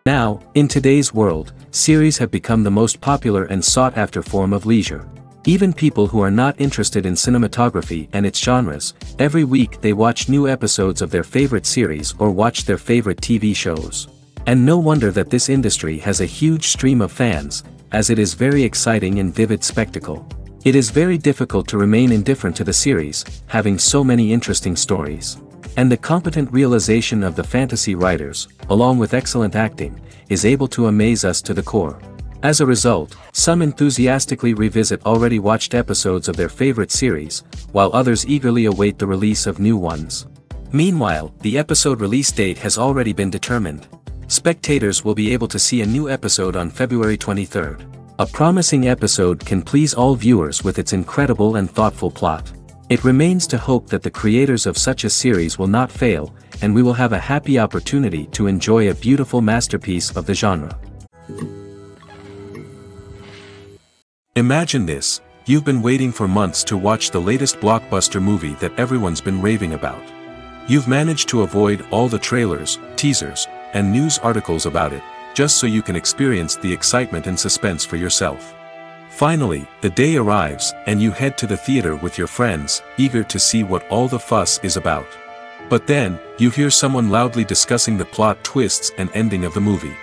Now, in today's world, series have become the most popular and sought-after form of leisure. Even people who are not interested in cinematography and its genres, every week they watch new episodes of their favorite series or watch their favorite TV shows. And no wonder that this industry has a huge stream of fans, as it is very exciting and vivid spectacle. It is very difficult to remain indifferent to the series, having so many interesting stories. And the competent realization of the fantasy writers, along with excellent acting, is able to amaze us to the core. As a result, some enthusiastically revisit already watched episodes of their favorite series, while others eagerly await the release of new ones. Meanwhile, the episode release date has already been determined. Spectators will be able to see a new episode on February 23rd. A promising episode can please all viewers with its incredible and thoughtful plot. It remains to hope that the creators of such a series will not fail, and we will have a happy opportunity to enjoy a beautiful masterpiece of the genre. Imagine this, you've been waiting for months to watch the latest blockbuster movie that everyone's been raving about. You've managed to avoid all the trailers, teasers, and news articles about it, just so you can experience the excitement and suspense for yourself. Finally, the day arrives, and you head to the theater with your friends, eager to see what all the fuss is about. But then, you hear someone loudly discussing the plot twists and ending of the movie.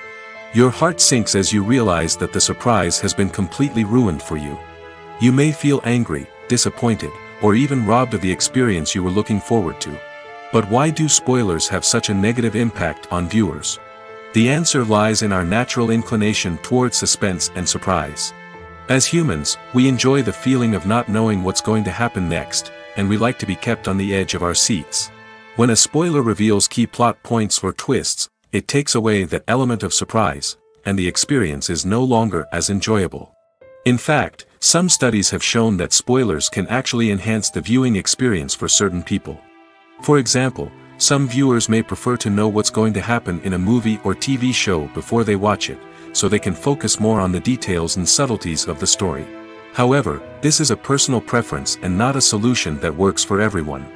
Your heart sinks as you realize that the surprise has been completely ruined for you. You may feel angry, disappointed, or even robbed of the experience you were looking forward to. But why do spoilers have such a negative impact on viewers? The answer lies in our natural inclination towards suspense and surprise. As humans, we enjoy the feeling of not knowing what's going to happen next, and we like to be kept on the edge of our seats. When a spoiler reveals key plot points or twists, it takes away that element of surprise, and the experience is no longer as enjoyable. In fact, some studies have shown that spoilers can actually enhance the viewing experience for certain people. For example, some viewers may prefer to know what's going to happen in a movie or TV show before they watch it, so they can focus more on the details and subtleties of the story. However, this is a personal preference and not a solution that works for everyone.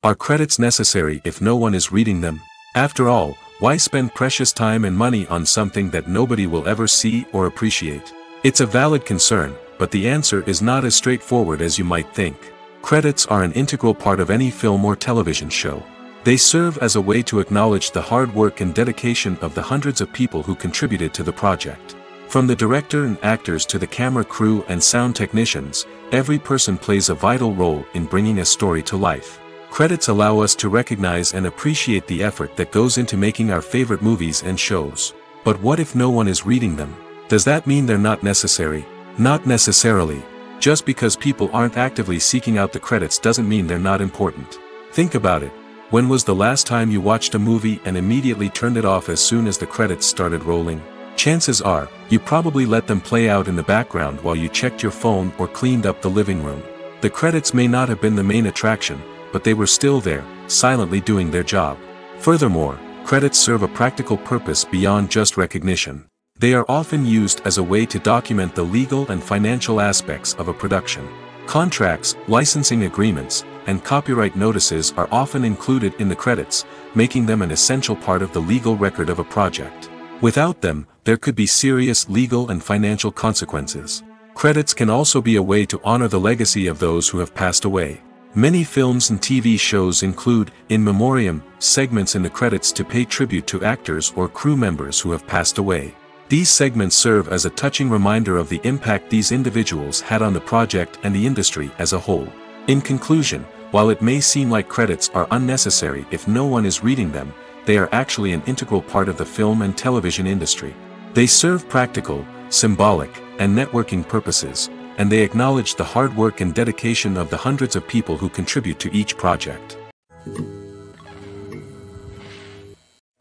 Are credits necessary if no one is reading them? After all, why spend precious time and money on something that nobody will ever see or appreciate? It's a valid concern, but the answer is not as straightforward as you might think. Credits are an integral part of any film or television show. They serve as a way to acknowledge the hard work and dedication of the hundreds of people who contributed to the project. From the director and actors to the camera crew and sound technicians, every person plays a vital role in bringing a story to life. Credits allow us to recognize and appreciate the effort that goes into making our favorite movies and shows. But what if no one is reading them? Does that mean they're not necessary? Not necessarily. Just because people aren't actively seeking out the credits doesn't mean they're not important. Think about it. When was the last time you watched a movie and immediately turned it off as soon as the credits started rolling? Chances are, you probably let them play out in the background while you checked your phone or cleaned up the living room. The credits may not have been the main attraction, but they were still there, silently doing their job. Furthermore, credits serve a practical purpose beyond just recognition. They are often used as a way to document the legal and financial aspects of a production. Contracts, licensing agreements, and copyright notices are often included in the credits, making them an essential part of the legal record of a project. Without them, there could be serious legal and financial consequences. Credits can also be a way to honor the legacy of those who have passed away. Many films and TV shows include, in memoriam, segments in the credits to pay tribute to actors or crew members who have passed away. These segments serve as a touching reminder of the impact these individuals had on the project and the industry as a whole. In conclusion, while it may seem like credits are unnecessary if no one is reading them, they are actually an integral part of the film and television industry. They serve practical, symbolic, and networking purposes, and they acknowledge the hard work and dedication of the hundreds of people who contribute to each project.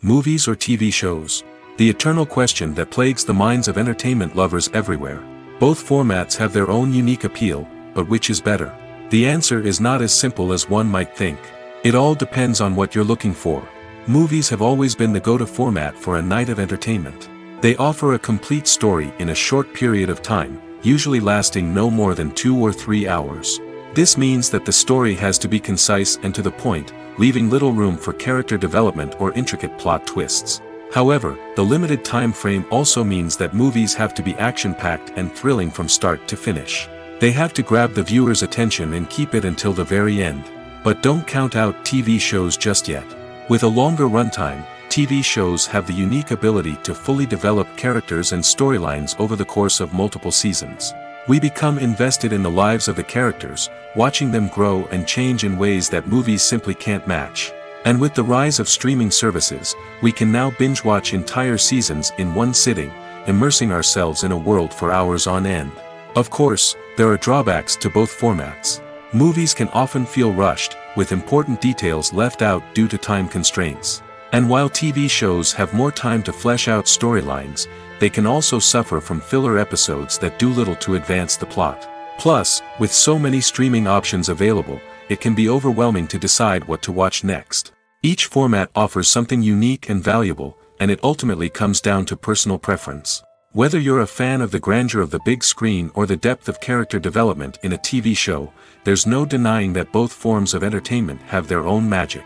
Movies or TV shows? The eternal question that plagues the minds of entertainment lovers everywhere. Both formats have their own unique appeal, but which is better? The answer is not as simple as one might think. It all depends on what you're looking for. Movies have always been the go-to format for a night of entertainment. They offer a complete story in a short period of time, usually lasting no more than 2 or 3 hours. This means that the story has to be concise and to the point, leaving little room for character development or intricate plot twists. However, the limited time frame also means that movies have to be action-packed and thrilling from start to finish. They have to grab the viewer's attention and keep it until the very end. But don't count out TV shows just yet. With a longer runtime, TV shows have the unique ability to fully develop characters and storylines over the course of multiple seasons. We become invested in the lives of the characters, watching them grow and change in ways that movies simply can't match. And with the rise of streaming services, we can now binge-watch entire seasons in one sitting, immersing ourselves in a world for hours on end. Of course, there are drawbacks to both formats. Movies can often feel rushed, with important details left out due to time constraints. And while TV shows have more time to flesh out storylines, they can also suffer from filler episodes that do little to advance the plot. Plus, with so many streaming options available, it can be overwhelming to decide what to watch next. Each format offers something unique and valuable, and it ultimately comes down to personal preference. Whether you're a fan of the grandeur of the big screen or the depth of character development in a TV show, there's no denying that both forms of entertainment have their own magic.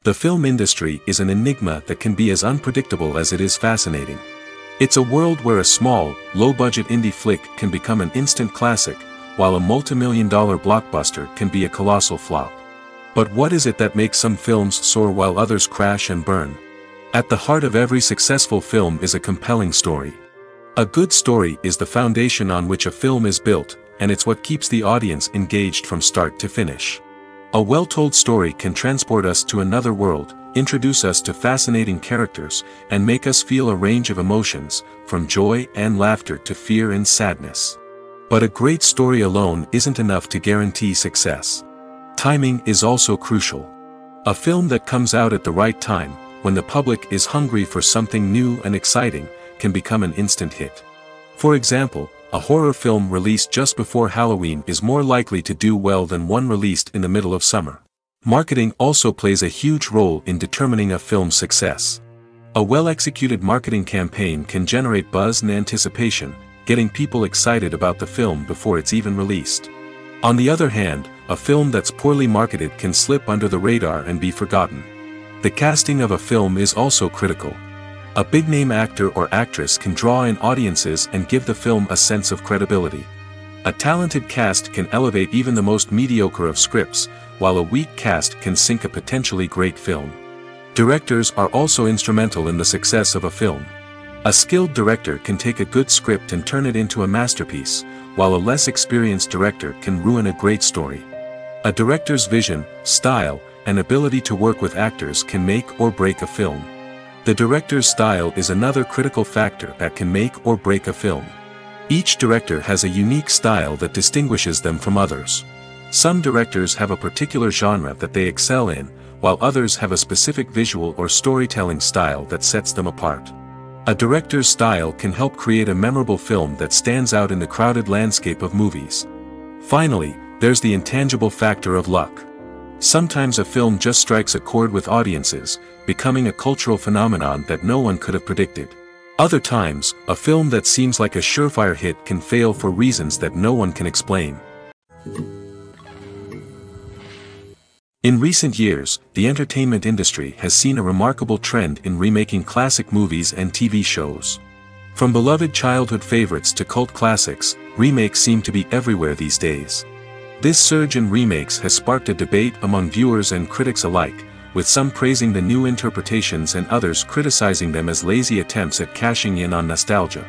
The film industry is an enigma that can be as unpredictable as it is fascinating. It's a world where a small, low-budget indie flick can become an instant classic, while a multi-million-dollar blockbuster can be a colossal flop. But what is it that makes some films soar while others crash and burn? At the heart of every successful film is a compelling story. A good story is the foundation on which a film is built, and it's what keeps the audience engaged from start to finish. A well-told story can transport us to another world, introduce us to fascinating characters, and make us feel a range of emotions, from joy and laughter to fear and sadness. But a great story alone isn't enough to guarantee success. Timing is also crucial. A film that comes out at the right time, when the public is hungry for something new and exciting, can become an instant hit. For example, a horror film released just before Halloween is more likely to do well than one released in the middle of summer. Marketing also plays a huge role in determining a film's success. A well-executed marketing campaign can generate buzz and anticipation, getting people excited about the film before it's even released. On the other hand, a film that's poorly marketed can slip under the radar and be forgotten. The casting of a film is also critical. A big-name actor or actress can draw in audiences and give the film a sense of credibility. A talented cast can elevate even the most mediocre of scripts, while a weak cast can sink a potentially great film. Directors are also instrumental in the success of a film. A skilled director can take a good script and turn it into a masterpiece, while a less experienced director can ruin a great story. A director's vision, style, and ability to work with actors can make or break a film. The director's style is another critical factor that can make or break a film. Each director has a unique style that distinguishes them from others. Some directors have a particular genre that they excel in, while others have a specific visual or storytelling style that sets them apart. A director's style can help create a memorable film that stands out in the crowded landscape of movies. Finally, there's the intangible factor of luck. Sometimes a film just strikes a chord with audiences, becoming a cultural phenomenon that no one could have predicted. Other times, a film that seems like a surefire hit can fail for reasons that no one can explain. In recent years, the entertainment industry has seen a remarkable trend in remaking classic movies and TV shows. From beloved childhood favorites to cult classics, remakes seem to be everywhere these days. This surge in remakes has sparked a debate among viewers and critics alike, with some praising the new interpretations and others criticizing them as lazy attempts at cashing in on nostalgia.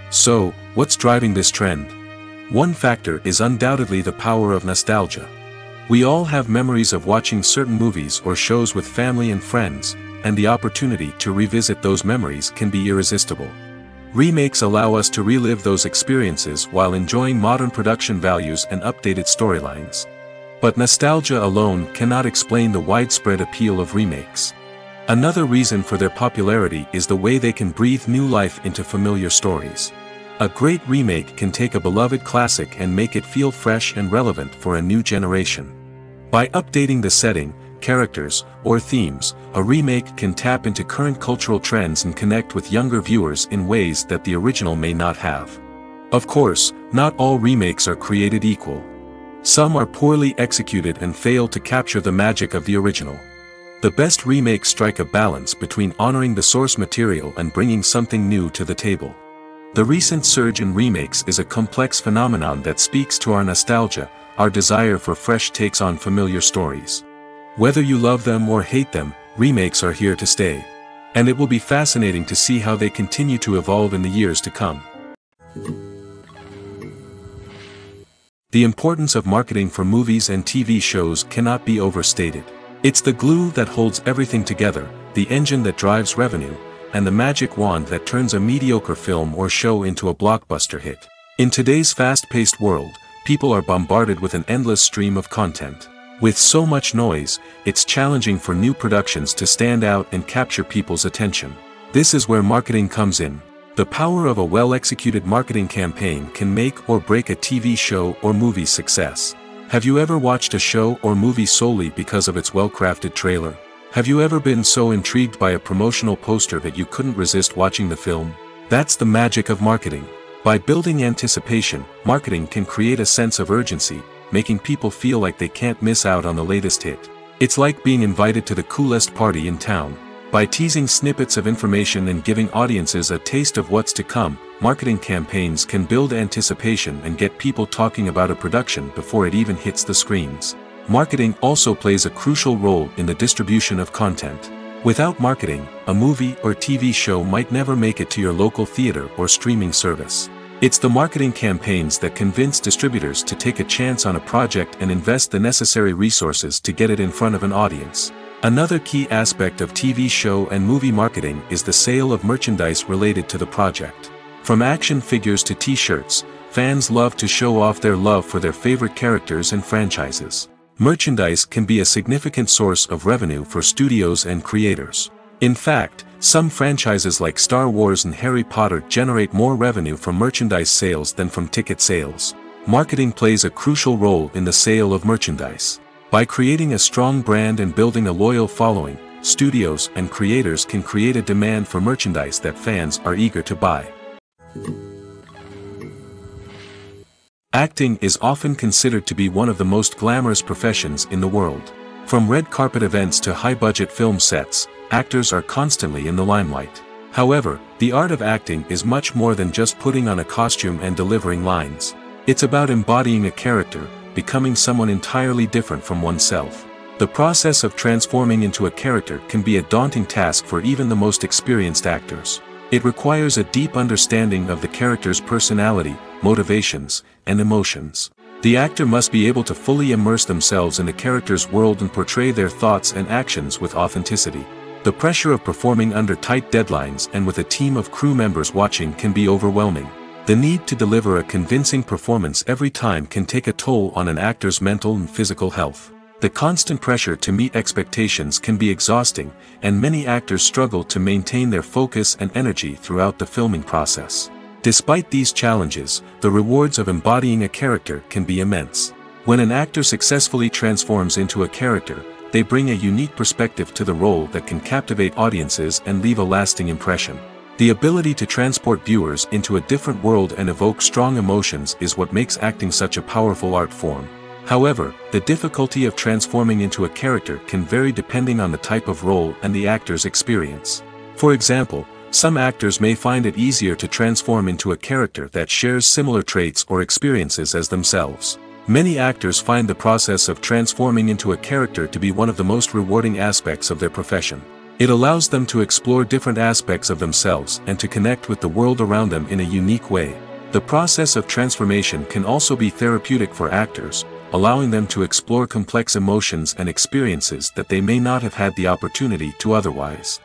So, what's driving this trend? One factor is undoubtedly the power of nostalgia. We all have memories of watching certain movies or shows with family and friends, and the opportunity to revisit those memories can be irresistible. Remakes allow us to relive those experiences while enjoying modern production values and updated storylines. But nostalgia alone cannot explain the widespread appeal of remakes. Another reason for their popularity is the way they can breathe new life into familiar stories. A great remake can take a beloved classic and make it feel fresh and relevant for a new generation. By updating the setting, characters, or themes, a remake can tap into current cultural trends and connect with younger viewers in ways that the original may not have. Of course, Not all remakes are created equal. Some are poorly executed and fail to capture the magic of the original. The best remakes strike a balance between honoring the source material and bringing something new to the table. The recent surge in remakes is a complex phenomenon that speaks to our nostalgia, our desire for fresh takes on familiar stories. Whether you love them or hate them, remakes are here to stay. And it will be fascinating to see how they continue to evolve in the years to come. The importance of marketing for movies and TV shows cannot be overstated. It's the glue that holds everything together, the engine that drives revenue, and the magic wand that turns a mediocre film or show into a blockbuster hit. In today's fast-paced world, people are bombarded with an endless stream of content. With so much noise, it's challenging for new productions to stand out and capture people's attention. This is where marketing comes in. The power of a well-executed marketing campaign can make or break a TV show or movie's success. Have you ever watched a show or movie solely because of its well-crafted trailer? Have you ever been so intrigued by a promotional poster that you couldn't resist watching the film? That's the magic of marketing. By building anticipation, marketing can create a sense of urgency, making people feel like they can't miss out on the latest hit. It's like being invited to the coolest party in town. By teasing snippets of information and giving audiences a taste of what's to come, marketing campaigns can build anticipation and get people talking about a production before it even hits the screens. Marketing also plays a crucial role in the distribution of content. Without marketing, a movie or TV show might never make it to your local theater or streaming service. It's the marketing campaigns that convince distributors to take a chance on a project and invest the necessary resources to get it in front of an audience. Another key aspect of TV show and movie marketing is the sale of merchandise related to the project. From action figures to t-shirts, fans love to show off their love for their favorite characters and franchises. Merchandise can be a significant source of revenue for studios and creators. In fact, some franchises like Star Wars and Harry Potter generate more revenue from merchandise sales than from ticket sales. Marketing plays a crucial role in the sale of merchandise. By creating a strong brand and building a loyal following, studios and creators can create a demand for merchandise that fans are eager to buy. Acting is often considered to be one of the most glamorous professions in the world. From red carpet events to high-budget film sets, actors are constantly in the limelight. However, the art of acting is much more than just putting on a costume and delivering lines. It's about embodying a character, becoming someone entirely different from oneself. The process of transforming into a character can be a daunting task for even the most experienced actors. It requires a deep understanding of the character's personality, motivations, and emotions. The actor must be able to fully immerse themselves in the character's world and portray their thoughts and actions with authenticity. The pressure of performing under tight deadlines and with a team of crew members watching can be overwhelming. The need to deliver a convincing performance every time can take a toll on an actor's mental and physical health. The constant pressure to meet expectations can be exhausting, and many actors struggle to maintain their focus and energy throughout the filming process. Despite these challenges, the rewards of embodying a character can be immense. When an actor successfully transforms into a character, they bring a unique perspective to the role that can captivate audiences and leave a lasting impression. The ability to transport viewers into a different world and evoke strong emotions is what makes acting such a powerful art form. However, the difficulty of transforming into a character can vary depending on the type of role and the actor's experience. For example, some actors may find it easier to transform into a character that shares similar traits or experiences as themselves. Many actors find the process of transforming into a character to be one of the most rewarding aspects of their profession. It allows them to explore different aspects of themselves and to connect with the world around them in a unique way. The process of transformation can also be therapeutic for actors, allowing them to explore complex emotions and experiences that they may not have had the opportunity to otherwise.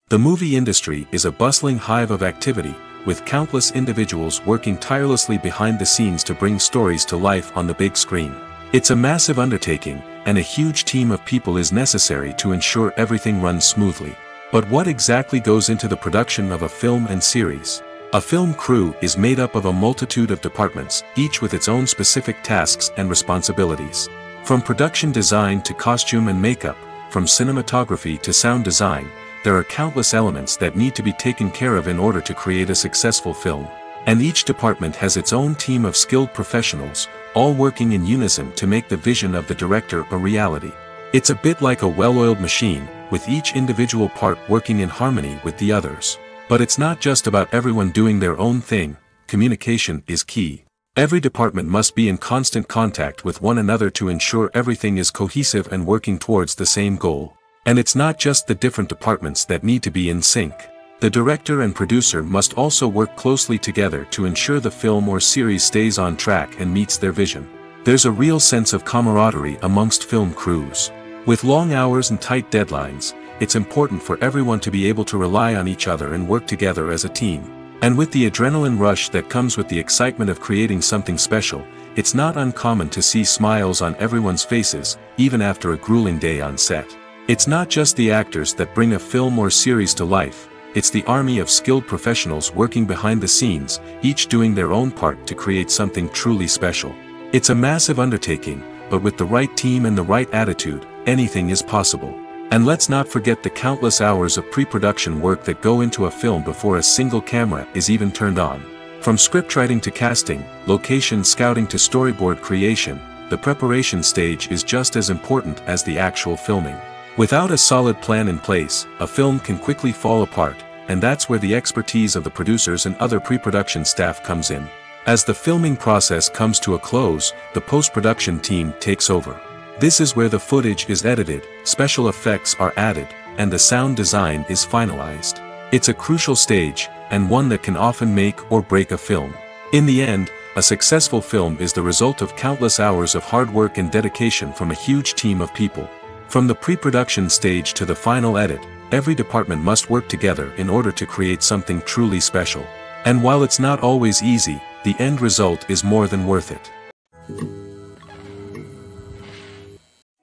The movie industry is a bustling hive of activity, with countless individuals working tirelessly behind the scenes to bring stories to life on the big screen. It's a massive undertaking, and a huge team of people is necessary to ensure everything runs smoothly. But what exactly goes into the production of a film and series? A film crew is made up of a multitude of departments, each with its own specific tasks and responsibilities. From production design to costume and makeup, from cinematography to sound design, there are countless elements that need to be taken care of in order to create a successful film. And each department has its own team of skilled professionals, all working in unison to make the vision of the director a reality. It's a bit like a well-oiled machine, with each individual part working in harmony with the others. But it's not just about everyone doing their own thing. Communication is key. Every department must be in constant contact with one another to ensure everything is cohesive and working towards the same goal. And it's not just the different departments that need to be in sync. The director and producer must also work closely together to ensure the film or series stays on track and meets their vision. There's a real sense of camaraderie amongst film crews. With long hours and tight deadlines, it's important for everyone to be able to rely on each other and work together as a team. And with the adrenaline rush that comes with the excitement of creating something special, it's not uncommon to see smiles on everyone's faces, even after a grueling day on set. It's not just the actors that bring a film or series to life, it's the army of skilled professionals working behind the scenes, each doing their own part to create something truly special. It's a massive undertaking, but with the right team and the right attitude, anything is possible. And let's not forget the countless hours of pre-production work that go into a film before a single camera is even turned on. From scriptwriting to casting, location scouting to storyboard creation, the preparation stage is just as important as the actual filming. Without a solid plan in place, a film can quickly fall apart, and that's where the expertise of the producers and other pre-production staff comes in. As the filming process comes to a close, the post-production team takes over. This is where the footage is edited, special effects are added, and the sound design is finalized. It's a crucial stage, and one that can often make or break a film. In the end, a successful film is the result of countless hours of hard work and dedication from a huge team of people. From the pre-production stage to the final edit, every department must work together in order to create something truly special. And while it's not always easy, the end result is more than worth it.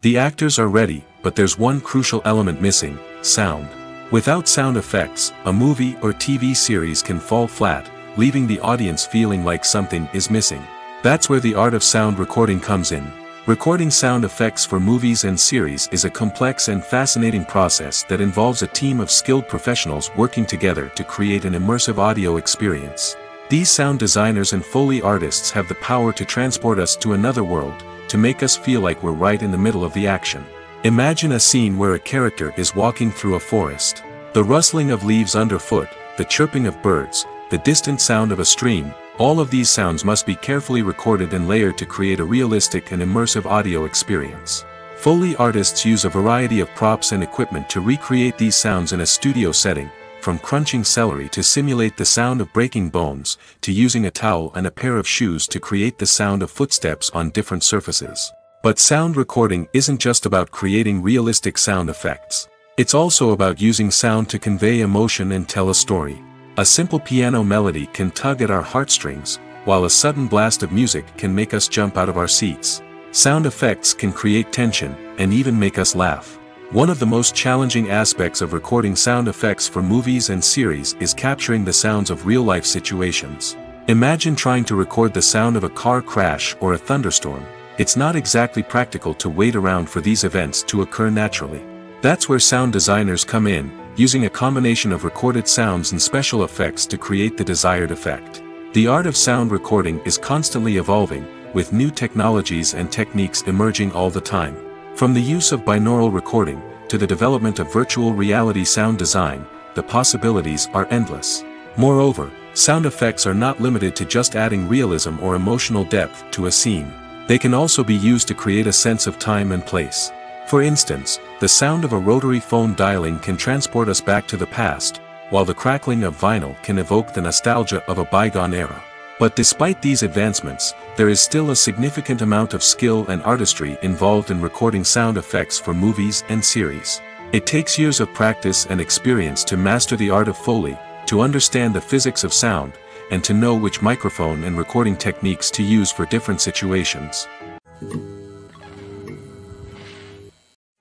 The actors are ready, but there's one crucial element missing: sound. Without sound effects, a movie or TV series can fall flat, leaving the audience feeling like something is missing. That's where the art of sound recording comes in. Recording sound effects for movies and series is a complex and fascinating process that involves a team of skilled professionals working together to create an immersive audio experience. These sound designers and Foley artists have the power to transport us to another world, to make us feel like we're right in the middle of the action. Imagine a scene where a character is walking through a forest. The rustling of leaves underfoot, the chirping of birds, the distant sound of a stream, all of these sounds must be carefully recorded and layered to create a realistic and immersive audio experience. Foley artists use a variety of props and equipment to recreate these sounds in a studio setting, from crunching celery to simulate the sound of breaking bones, to using a towel and a pair of shoes to create the sound of footsteps on different surfaces. But sound recording isn't just about creating realistic sound effects. It's also about using sound to convey emotion and tell a story. A simple piano melody can tug at our heartstrings, while a sudden blast of music can make us jump out of our seats. Sound effects can create tension, and even make us laugh. One of the most challenging aspects of recording sound effects for movies and series is capturing the sounds of real-life situations. Imagine trying to record the sound of a car crash or a thunderstorm. It's not exactly practical to wait around for these events to occur naturally. That's where sound designers come in, using a combination of recorded sounds and special effects to create the desired effect. The art of sound recording is constantly evolving, with new technologies and techniques emerging all the time. From the use of binaural recording, to the development of virtual reality sound design, the possibilities are endless. Moreover, sound effects are not limited to just adding realism or emotional depth to a scene. They can also be used to create a sense of time and place. For instance, the sound of a rotary phone dialing can transport us back to the past, while the crackling of vinyl can evoke the nostalgia of a bygone era. But despite these advancements, there is still a significant amount of skill and artistry involved in recording sound effects for movies and series. It takes years of practice and experience to master the art of Foley, to understand the physics of sound, and to know which microphone and recording techniques to use for different situations.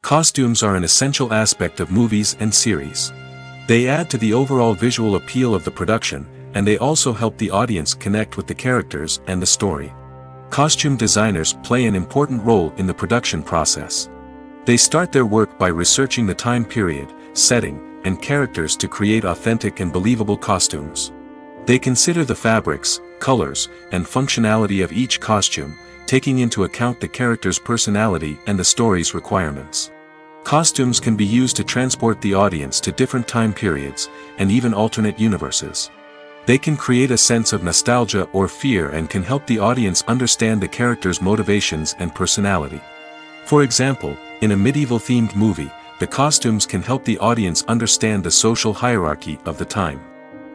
Costumes are an essential aspect of movies and series. They add to the overall visual appeal of the production, and they also help the audience connect with the characters and the story. Costume designers play an important role in the production process. They start their work by researching the time period, setting, and characters to create authentic and believable costumes. They consider the fabrics, colors, and functionality of each costume, taking into account the character's personality and the story's requirements. Costumes can be used to transport the audience to different time periods, and even alternate universes. They can create a sense of nostalgia or fear and can help the audience understand the character's motivations and personality. For example, in a medieval-themed movie, the costumes can help the audience understand the social hierarchy of the time.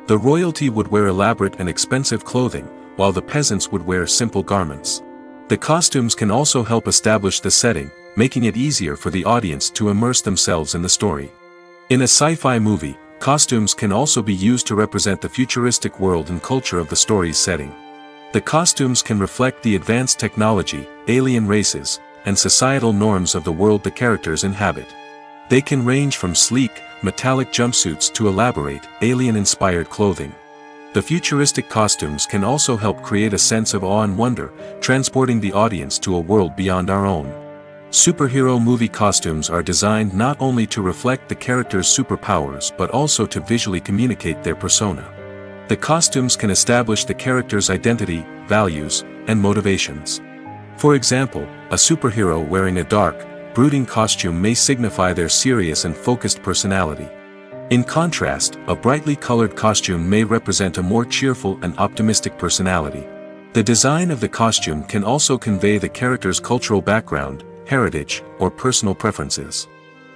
The royalty would wear elaborate and expensive clothing, while the peasants would wear simple garments. The costumes can also help establish the setting, making it easier for the audience to immerse themselves in the story. In a sci-fi movie, costumes can also be used to represent the futuristic world and culture of the story's setting. The costumes can reflect the advanced technology, alien races, and societal norms of the world the characters inhabit. They can range from sleek, metallic jumpsuits to elaborate, alien-inspired clothing. The futuristic costumes can also help create a sense of awe and wonder, transporting the audience to a world beyond our own. Superhero movie costumes are designed not only to reflect the character's superpowers but also to visually communicate their persona. The costumes can establish the character's identity, values, and motivations. For example, a superhero wearing a dark, brooding costume may signify their serious and focused personality. In contrast, a brightly colored costume may represent a more cheerful and optimistic personality. The design of the costume can also convey the character's cultural background, heritage, or personal preferences.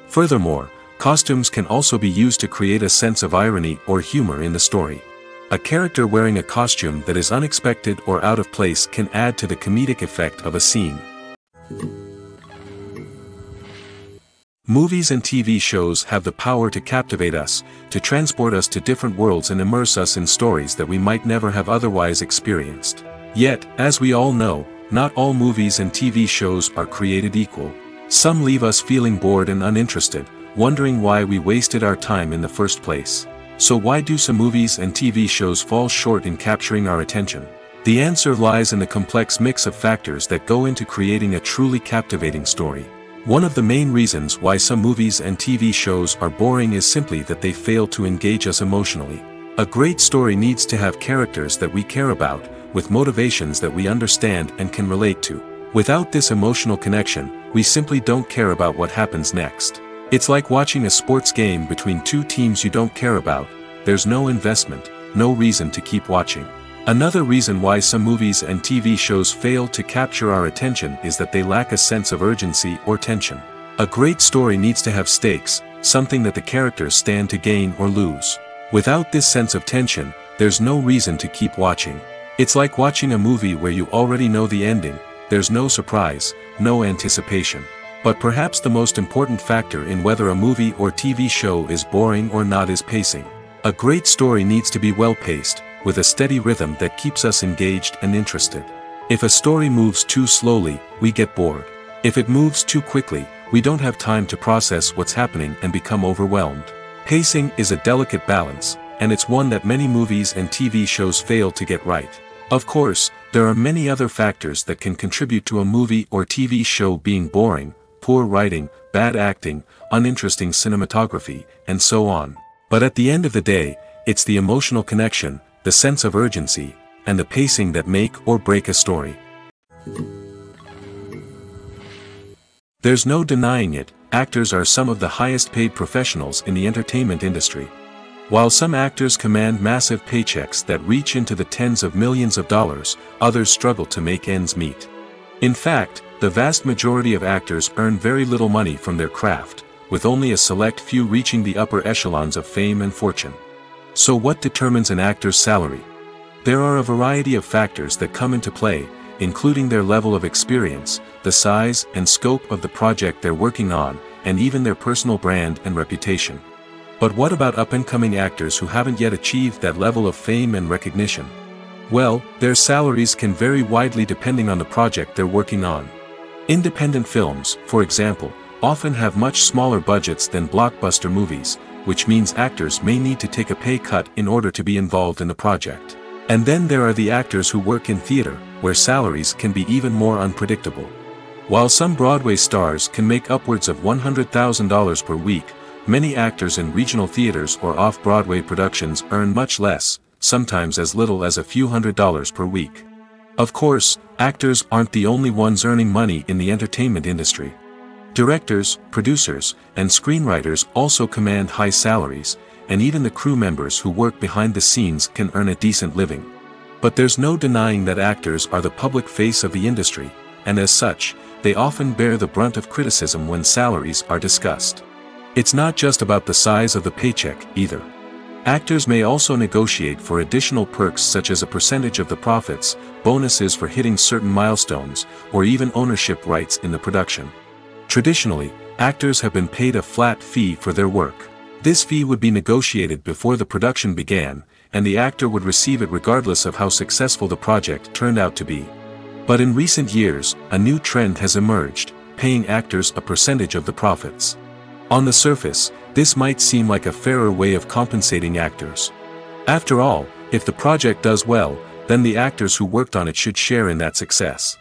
Furthermore, costumes can also be used to create a sense of irony or humor in the story. A character wearing a costume that is unexpected or out of place can add to the comedic effect of a scene. Movies and TV shows have the power to captivate us, to transport us to different worlds and immerse us in stories that we might never have otherwise experienced. Yet, as we all know, not all movies and TV shows are created equal. Some leave us feeling bored and uninterested, wondering why we wasted our time in the first place. So why do some movies and TV shows fall short in capturing our attention? The answer lies in the complex mix of factors that go into creating a truly captivating story. One of the main reasons why some movies and TV shows are boring is simply that they fail to engage us emotionally. A great story needs to have characters that we care about, with motivations that we understand and can relate to. Without this emotional connection, we simply don't care about what happens next. It's like watching a sports game between two teams you don't care about. There's no investment, no reason to keep watching. Another reason why some movies and TV shows fail to capture our attention is that they lack a sense of urgency or tension. A great story needs to have stakes, something that the characters stand to gain or lose. Without this sense of tension, there's no reason to keep watching. It's like watching a movie where you already know the ending. There's no surprise, no anticipation. But perhaps the most important factor in whether a movie or TV show is boring or not is pacing. A great story needs to be well-paced, with a steady rhythm that keeps us engaged and interested. If a story moves too slowly, we get bored. If it moves too quickly, we don't have time to process what's happening and become overwhelmed. Pacing is a delicate balance, and it's one that many movies and TV shows fail to get right. Of course, there are many other factors that can contribute to a movie or TV show being boring: poor writing, bad acting, uninteresting cinematography, and so on. But at the end of the day, it's the emotional connection, the sense of urgency, and the pacing that make or break a story. There's no denying it, actors are some of the highest paid professionals in the entertainment industry. While some actors command massive paychecks that reach into the tens of millions of dollars, others struggle to make ends meet. In fact, the vast majority of actors earn very little money from their craft, with only a select few reaching the upper echelons of fame and fortune. So what determines an actor's salary? There are a variety of factors that come into play, including their level of experience, the size and scope of the project they're working on, and even their personal brand and reputation. But what about up-and-coming actors who haven't yet achieved that level of fame and recognition? Well, their salaries can vary widely depending on the project they're working on. Independent films, for example, often have much smaller budgets than blockbuster movies, which means actors may need to take a pay cut in order to be involved in the project. And then there are the actors who work in theater, where salaries can be even more unpredictable. While some Broadway stars can make upwards of $100,000 per week, many actors in regional theaters or off-Broadway productions earn much less, sometimes as little as a few $100s per week. Of course, actors aren't the only ones earning money in the entertainment industry. Directors, producers, and screenwriters also command high salaries, and even the crew members who work behind the scenes can earn a decent living. But there's no denying that actors are the public face of the industry, and as such, they often bear the brunt of criticism when salaries are discussed. It's not just about the size of the paycheck, either. Actors may also negotiate for additional perks such as a percentage of the profits, bonuses for hitting certain milestones, or even ownership rights in the production. Traditionally, actors have been paid a flat fee for their work. This fee would be negotiated before the production began, and the actor would receive it regardless of how successful the project turned out to be. But in recent years, a new trend has emerged, paying actors a percentage of the profits. On the surface, this might seem like a fairer way of compensating actors. After all, if the project does well, then the actors who worked on it should share in that success.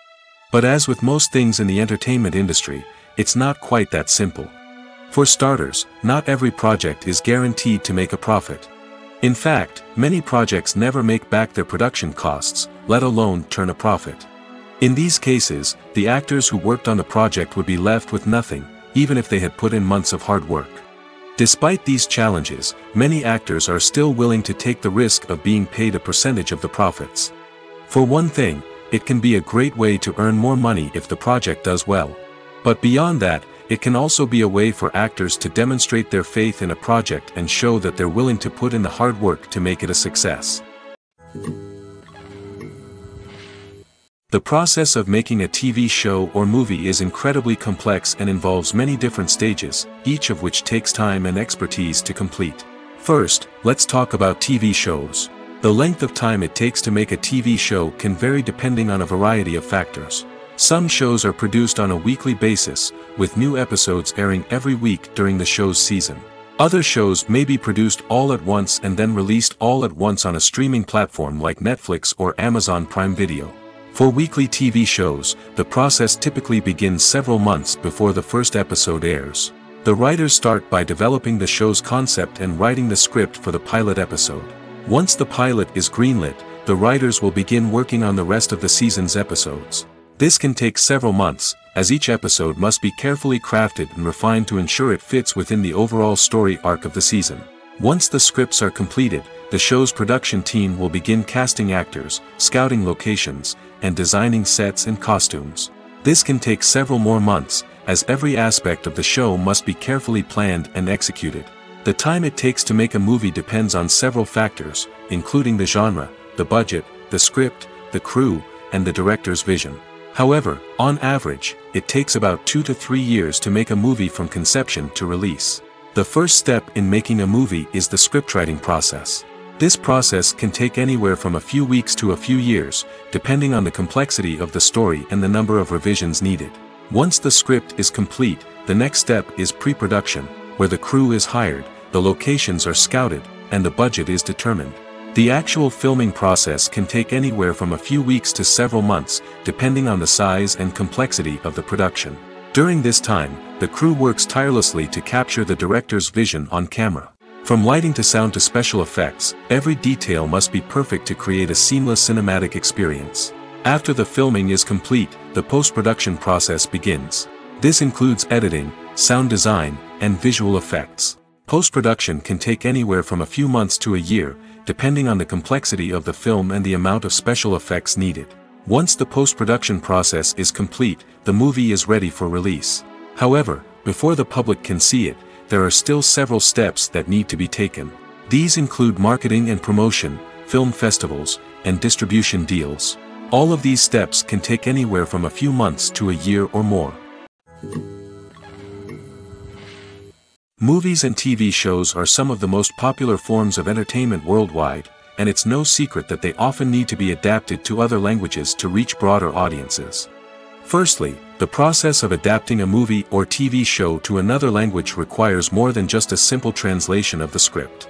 But as with most things in the entertainment industry, it's not quite that simple. For starters, not every project is guaranteed to make a profit. In fact, many projects never make back their production costs, let alone turn a profit. In these cases, the actors who worked on the project would be left with nothing, even if they had put in months of hard work. Despite these challenges, many actors are still willing to take the risk of being paid a percentage of the profits. For one thing, it can be a great way to earn more money if the project does well. But beyond that, it can also be a way for actors to demonstrate their faith in a project and show that they're willing to put in the hard work to make it a success. The process of making a TV show or movie is incredibly complex and involves many different stages, each of which takes time and expertise to complete. First, let's talk about TV shows. The length of time it takes to make a TV show can vary depending on a variety of factors. Some shows are produced on a weekly basis, with new episodes airing every week during the show's season. Other shows may be produced all at once and then released all at once on a streaming platform like Netflix or Amazon Prime Video. For weekly TV shows, the process typically begins several months before the first episode airs. The writers start by developing the show's concept and writing the script for the pilot episode. Once the pilot is greenlit, the writers will begin working on the rest of the season's episodes. This can take several months, as each episode must be carefully crafted and refined to ensure it fits within the overall story arc of the season. Once the scripts are completed, the show's production team will begin casting actors, scouting locations, and designing sets and costumes. This can take several more months, as every aspect of the show must be carefully planned and executed. The time it takes to make a movie depends on several factors, including the genre, the budget, the script, the crew, and the director's vision. However, on average, it takes about 2 to 3 years to make a movie from conception to release. The first step in making a movie is the scriptwriting process. This process can take anywhere from a few weeks to a few years, depending on the complexity of the story and the number of revisions needed. Once the script is complete, the next step is pre-production, where the crew is hired, the locations are scouted, and the budget is determined. The actual filming process can take anywhere from a few weeks to several months, depending on the size and complexity of the production. During this time, the crew works tirelessly to capture the director's vision on camera. From lighting to sound to special effects, every detail must be perfect to create a seamless cinematic experience. After the filming is complete, the post-production process begins. This includes editing, sound design, and visual effects. Post-production can take anywhere from a few months to a year, depending on the complexity of the film and the amount of special effects needed. Once the post-production process is complete, the movie is ready for release. However, before the public can see it, there are still several steps that need to be taken. These include marketing and promotion, film festivals, and distribution deals. All of these steps can take anywhere from a few months to a year or more. Movies and TV shows are some of the most popular forms of entertainment worldwide, and it's no secret that they often need to be adapted to other languages to reach broader audiences. Firstly, the process of adapting a movie or TV show to another language requires more than just a simple translation of the script.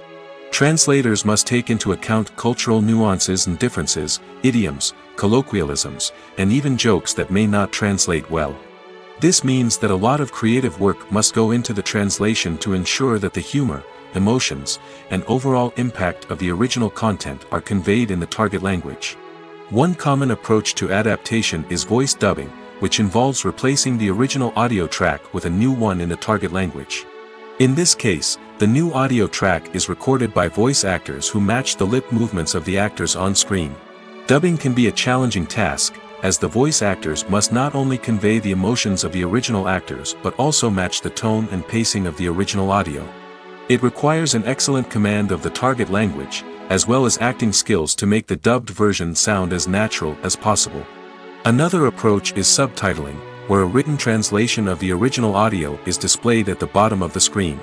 Translators must take into account cultural nuances and differences, idioms, colloquialisms, and even jokes that may not translate well. This means that a lot of creative work must go into the translation to ensure that the humor, emotions, and overall impact of the original content are conveyed in the target language. One common approach to adaptation is voice dubbing, which involves replacing the original audio track with a new one in the target language. In this case, the new audio track is recorded by voice actors who match the lip movements of the actors on screen. Dubbing can be a challenging task, as the voice actors must not only convey the emotions of the original actors but also match the tone and pacing of the original audio. It requires an excellent command of the target language, as well as acting skills to make the dubbed version sound as natural as possible. Another approach is subtitling, where a written translation of the original audio is displayed at the bottom of the screen.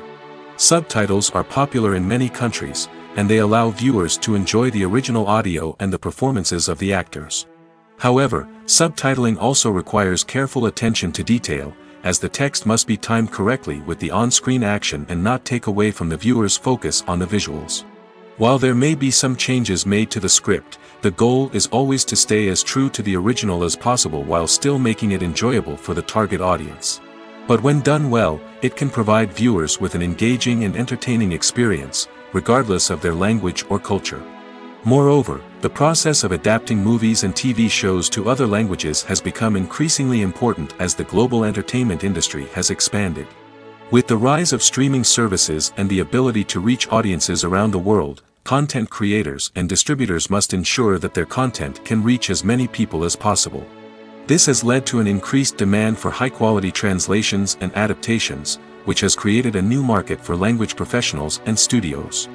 Subtitles are popular in many countries, and they allow viewers to enjoy the original audio and the performances of the actors. However, subtitling also requires careful attention to detail, as the text must be timed correctly with the on-screen action and not take away from the viewer's focus on the visuals. While there may be some changes made to the script, the goal is always to stay as true to the original as possible while still making it enjoyable for the target audience. But when done well, it can provide viewers with an engaging and entertaining experience, regardless of their language or culture. Moreover, the process of adapting movies and TV shows to other languages has become increasingly important as the global entertainment industry has expanded. With the rise of streaming services and the ability to reach audiences around the world, content creators and distributors must ensure that their content can reach as many people as possible. This has led to an increased demand for high-quality translations and adaptations, which has created a new market for language professionals and studios.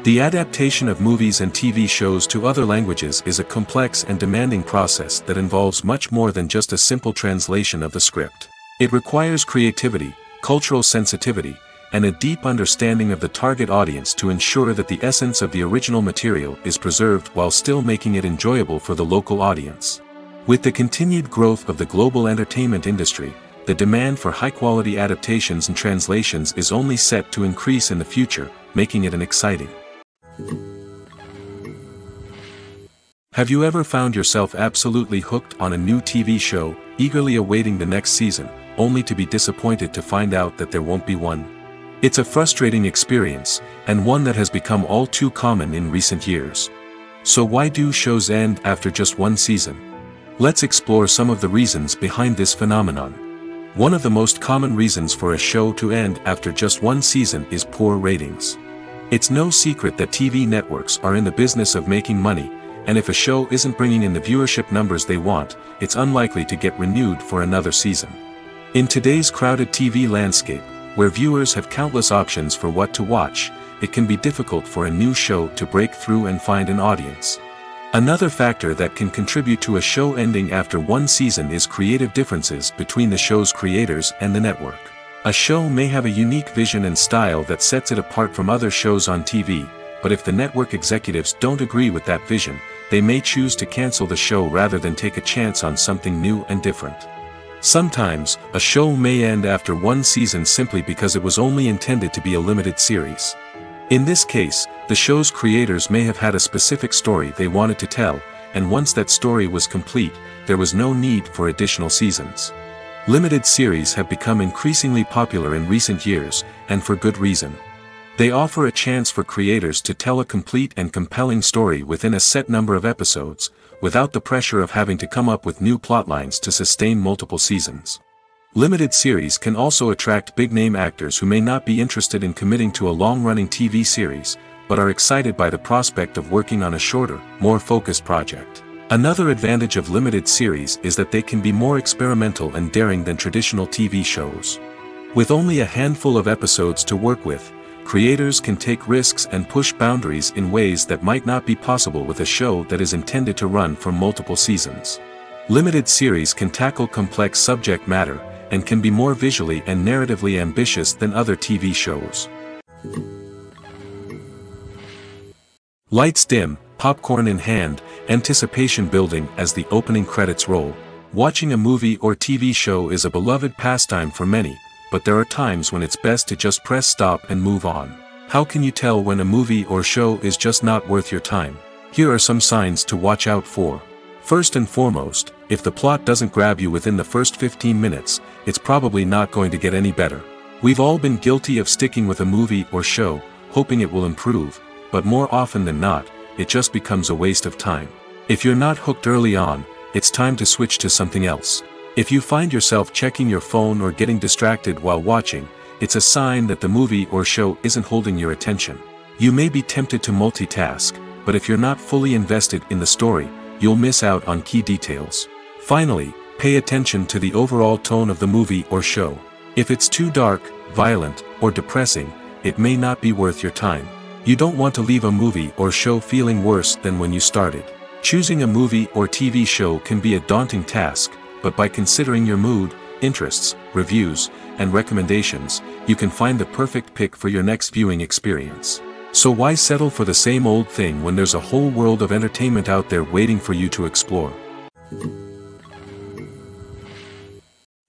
The adaptation of movies and TV shows to other languages is a complex and demanding process that involves much more than just a simple translation of the script. It requires creativity, cultural sensitivity, and a deep understanding of the target audience to ensure that the essence of the original material is preserved while still making it enjoyable for the local audience. With the continued growth of the global entertainment industry, the demand for high-quality adaptations and translations is only set to increase in the future, making it exciting. Have you ever found yourself absolutely hooked on a new TV show, eagerly awaiting the next season, only to be disappointed to find out that there won't be one? It's a frustrating experience, and one that has become all too common in recent years. So why do shows end after just one season? Let's explore some of the reasons behind this phenomenon. One of the most common reasons for a show to end after just one season is poor ratings. It's no secret that TV networks are in the business of making money, and if a show isn't bringing in the viewership numbers they want, it's unlikely to get renewed for another season. In today's crowded TV landscape, where viewers have countless options for what to watch, it can be difficult for a new show to break through and find an audience. Another factor that can contribute to a show ending after one season is creative differences between the show's creators and the network. A show may have a unique vision and style that sets it apart from other shows on TV, but if the network executives don't agree with that vision, they may choose to cancel the show rather than take a chance on something new and different. Sometimes, a show may end after one season simply because it was only intended to be a limited series. In this case, the show's creators may have had a specific story they wanted to tell, and once that story was complete, there was no need for additional seasons. Limited series have become increasingly popular in recent years, and for good reason. They offer a chance for creators to tell a complete and compelling story within a set number of episodes, without the pressure of having to come up with new plotlines to sustain multiple seasons. Limited series can also attract big-name actors who may not be interested in committing to a long-running TV series, but are excited by the prospect of working on a shorter, more focused project. Another advantage of limited series is that they can be more experimental and daring than traditional TV shows. With only a handful of episodes to work with, creators can take risks and push boundaries in ways that might not be possible with a show that is intended to run for multiple seasons. Limited series can tackle complex subject matter, and can be more visually and narratively ambitious than other TV shows. Lights dim, popcorn in hand, anticipation building as the opening credits roll. Watching a movie or TV show is a beloved pastime for many, but there are times when it's best to just press stop and move on. How can you tell when a movie or show is just not worth your time? Here are some signs to watch out for. First and foremost, If the plot doesn't grab you within the first 15 minutes, it's probably not going to get any better. We've all been guilty of sticking with a movie or show, hoping it will improve, but more often than not, it just becomes a waste of time. If you're not hooked early on, it's time to switch to something else. If you find yourself checking your phone or getting distracted while watching, it's a sign that the movie or show isn't holding your attention. You may be tempted to multitask, but if you're not fully invested in the story, you'll miss out on key details. Finally, pay attention to the overall tone of the movie or show. If it's too dark, violent, or depressing, it may not be worth your time. You don't want to leave a movie or show feeling worse than when you started. Choosing a movie or TV show can be a daunting task, but by considering your mood, interests, reviews, and recommendations, you can find the perfect pick for your next viewing experience. So why settle for the same old thing when there's a whole world of entertainment out there waiting for you to explore?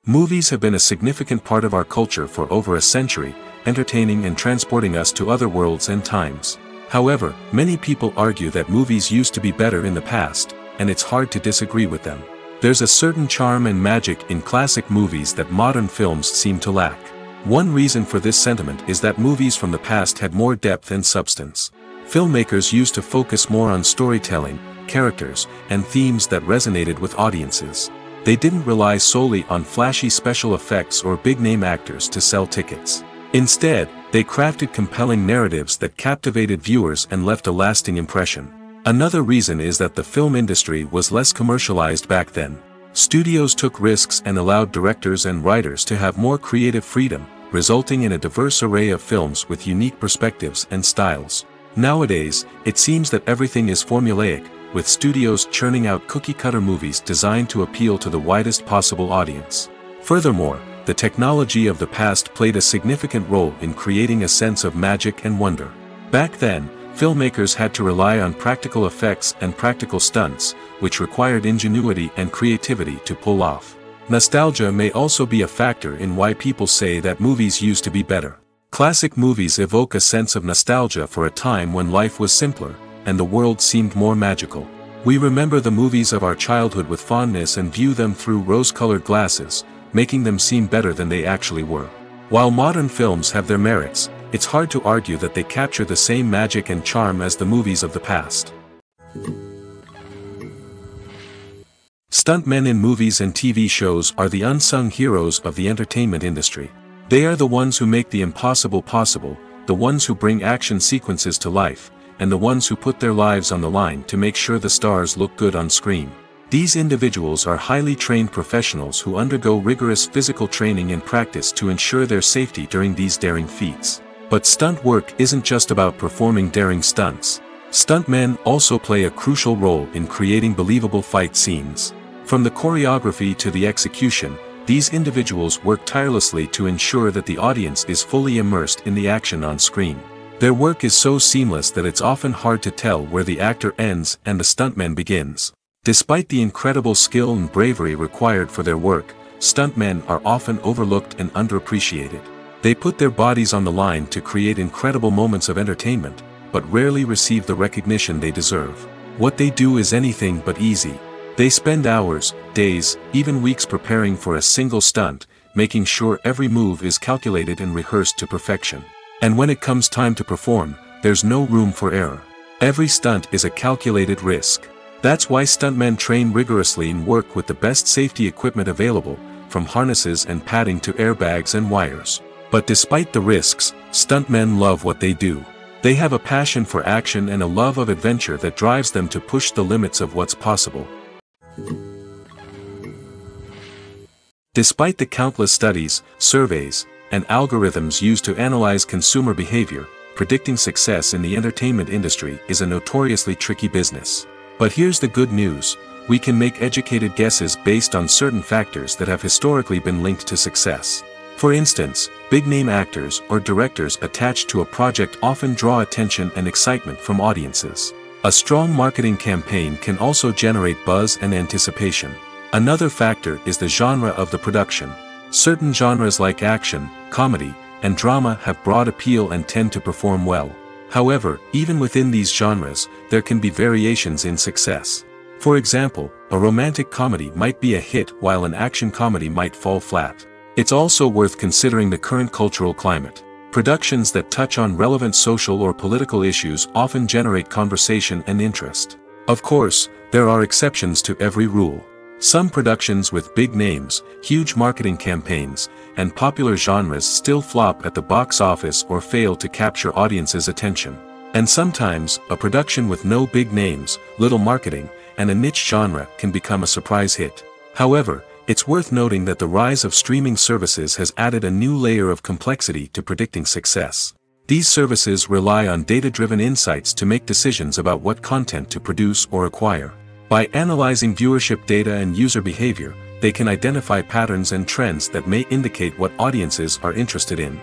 Movies have been a significant part of our culture for over a century, entertaining and transporting us to other worlds and times. However, many people argue that movies used to be better in the past, and it's hard to disagree with them. There's a certain charm and magic in classic movies that modern films seem to lack. One reason for this sentiment is that movies from the past had more depth and substance. Filmmakers used to focus more on storytelling, characters, and themes that resonated with audiences. They didn't rely solely on flashy special effects or big-name actors to sell tickets. Instead, they crafted compelling narratives that captivated viewers and left a lasting impression. Another reason is that the film industry was less commercialized back then. Studios took risks and allowed directors and writers to have more creative freedom, resulting in a diverse array of films with unique perspectives and styles. Nowadays, it seems that everything is formulaic, with studios churning out cookie-cutter movies designed to appeal to the widest possible audience. Furthermore, the technology of the past played a significant role in creating a sense of magic and wonder. Back then, filmmakers had to rely on practical effects and practical stunts, which required ingenuity and creativity to pull off. Nostalgia may also be a factor in why people say that movies used to be better. Classic movies evoke a sense of nostalgia for a time when life was simpler, and the world seemed more magical. We remember the movies of our childhood with fondness and view them through rose-colored glasses, making them seem better than they actually were. While modern films have their merits, it's hard to argue that they capture the same magic and charm as the movies of the past. Stuntmen in movies and TV shows are the unsung heroes of the entertainment industry. They are the ones who make the impossible possible, the ones who bring action sequences to life, and the ones who put their lives on the line to make sure the stars look good on screen. These individuals are highly trained professionals who undergo rigorous physical training and practice to ensure their safety during these daring feats. But stunt work isn't just about performing daring stunts. Stuntmen also play a crucial role in creating believable fight scenes. From the choreography to the execution, these individuals work tirelessly to ensure that the audience is fully immersed in the action on screen. Their work is so seamless that it's often hard to tell where the actor ends and the stuntman begins. Despite the incredible skill and bravery required for their work, stuntmen are often overlooked and underappreciated. They put their bodies on the line to create incredible moments of entertainment, but rarely receive the recognition they deserve. What they do is anything but easy. They spend hours, days, even weeks preparing for a single stunt, making sure every move is calculated and rehearsed to perfection. And when it comes time to perform, there's no room for error. Every stunt is a calculated risk. That's why stuntmen train rigorously and work with the best safety equipment available, from harnesses and padding to airbags and wires. But despite the risks, stuntmen love what they do. They have a passion for action and a love of adventure that drives them to push the limits of what's possible. Despite the countless studies, surveys, and algorithms used to analyze consumer behavior, predicting success in the entertainment industry is a notoriously tricky business. But here's the good news: we can make educated guesses based on certain factors that have historically been linked to success. For instance, big-name actors or directors attached to a project often draw attention and excitement from audiences. A strong marketing campaign can also generate buzz and anticipation. Another factor is the genre of the production. Certain genres like action, comedy, and drama have broad appeal and tend to perform well. However, even within these genres, there can be variations in success. For example, a romantic comedy might be a hit while an action comedy might fall flat. It's also worth considering the current cultural climate. Productions that touch on relevant social or political issues often generate conversation and interest. Of course, there are exceptions to every rule. Some productions with big names, huge marketing campaigns, and popular genres still flop at the box office or fail to capture audiences' attention. And sometimes, a production with no big names, little marketing, and a niche genre can become a surprise hit. However, it's worth noting that the rise of streaming services has added a new layer of complexity to predicting success. These services rely on data-driven insights to make decisions about what content to produce or acquire. By analyzing viewership data and user behavior, they can identify patterns and trends that may indicate what audiences are interested in.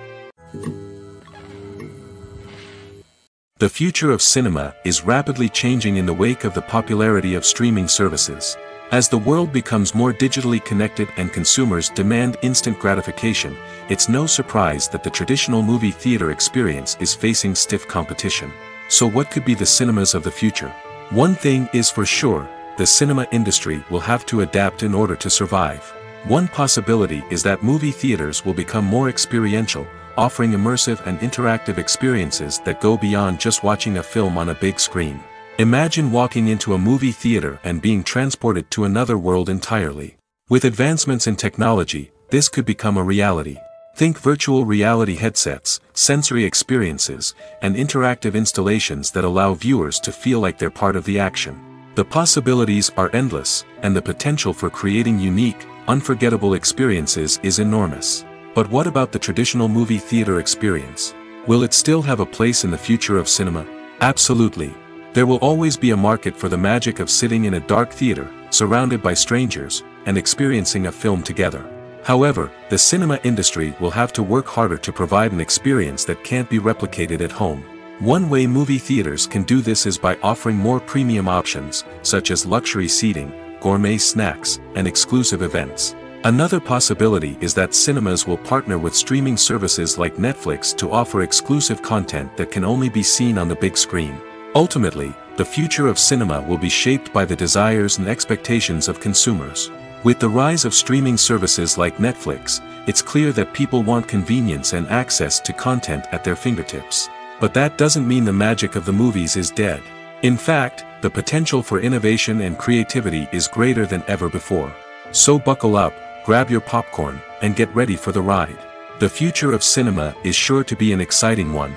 The future of cinema is rapidly changing in the wake of the popularity of streaming services. As the world becomes more digitally connected and consumers demand instant gratification, it's no surprise that the traditional movie theater experience is facing stiff competition. So what could be the cinemas of the future? One thing is for sure, the cinema industry will have to adapt in order to survive. One possibility is that movie theaters will become more experiential, offering immersive and interactive experiences that go beyond just watching a film on a big screen. Imagine walking into a movie theater and being transported to another world entirely. With advancements in technology, this could become a reality. Think virtual reality headsets, sensory experiences, and interactive installations that allow viewers to feel like they're part of the action. The possibilities are endless, and the potential for creating unique, unforgettable experiences is enormous. But what about the traditional movie theater experience? Will it still have a place in the future of cinema? Absolutely. There will always be a market for the magic of sitting in a dark theater, surrounded by strangers, and experiencing a film together. However, the cinema industry will have to work harder to provide an experience that can't be replicated at home. One way movie theaters can do this is by offering more premium options, such as luxury seating, gourmet snacks, and exclusive events. Another possibility is that cinemas will partner with streaming services like Netflix to offer exclusive content that can only be seen on the big screen. Ultimately, the future of cinema will be shaped by the desires and expectations of consumers. With the rise of streaming services like Netflix, it's clear that people want convenience and access to content at their fingertips. But that doesn't mean the magic of the movies is dead. In fact, the potential for innovation and creativity is greater than ever before. So buckle up, grab your popcorn, and get ready for the ride. The future of cinema is sure to be an exciting one.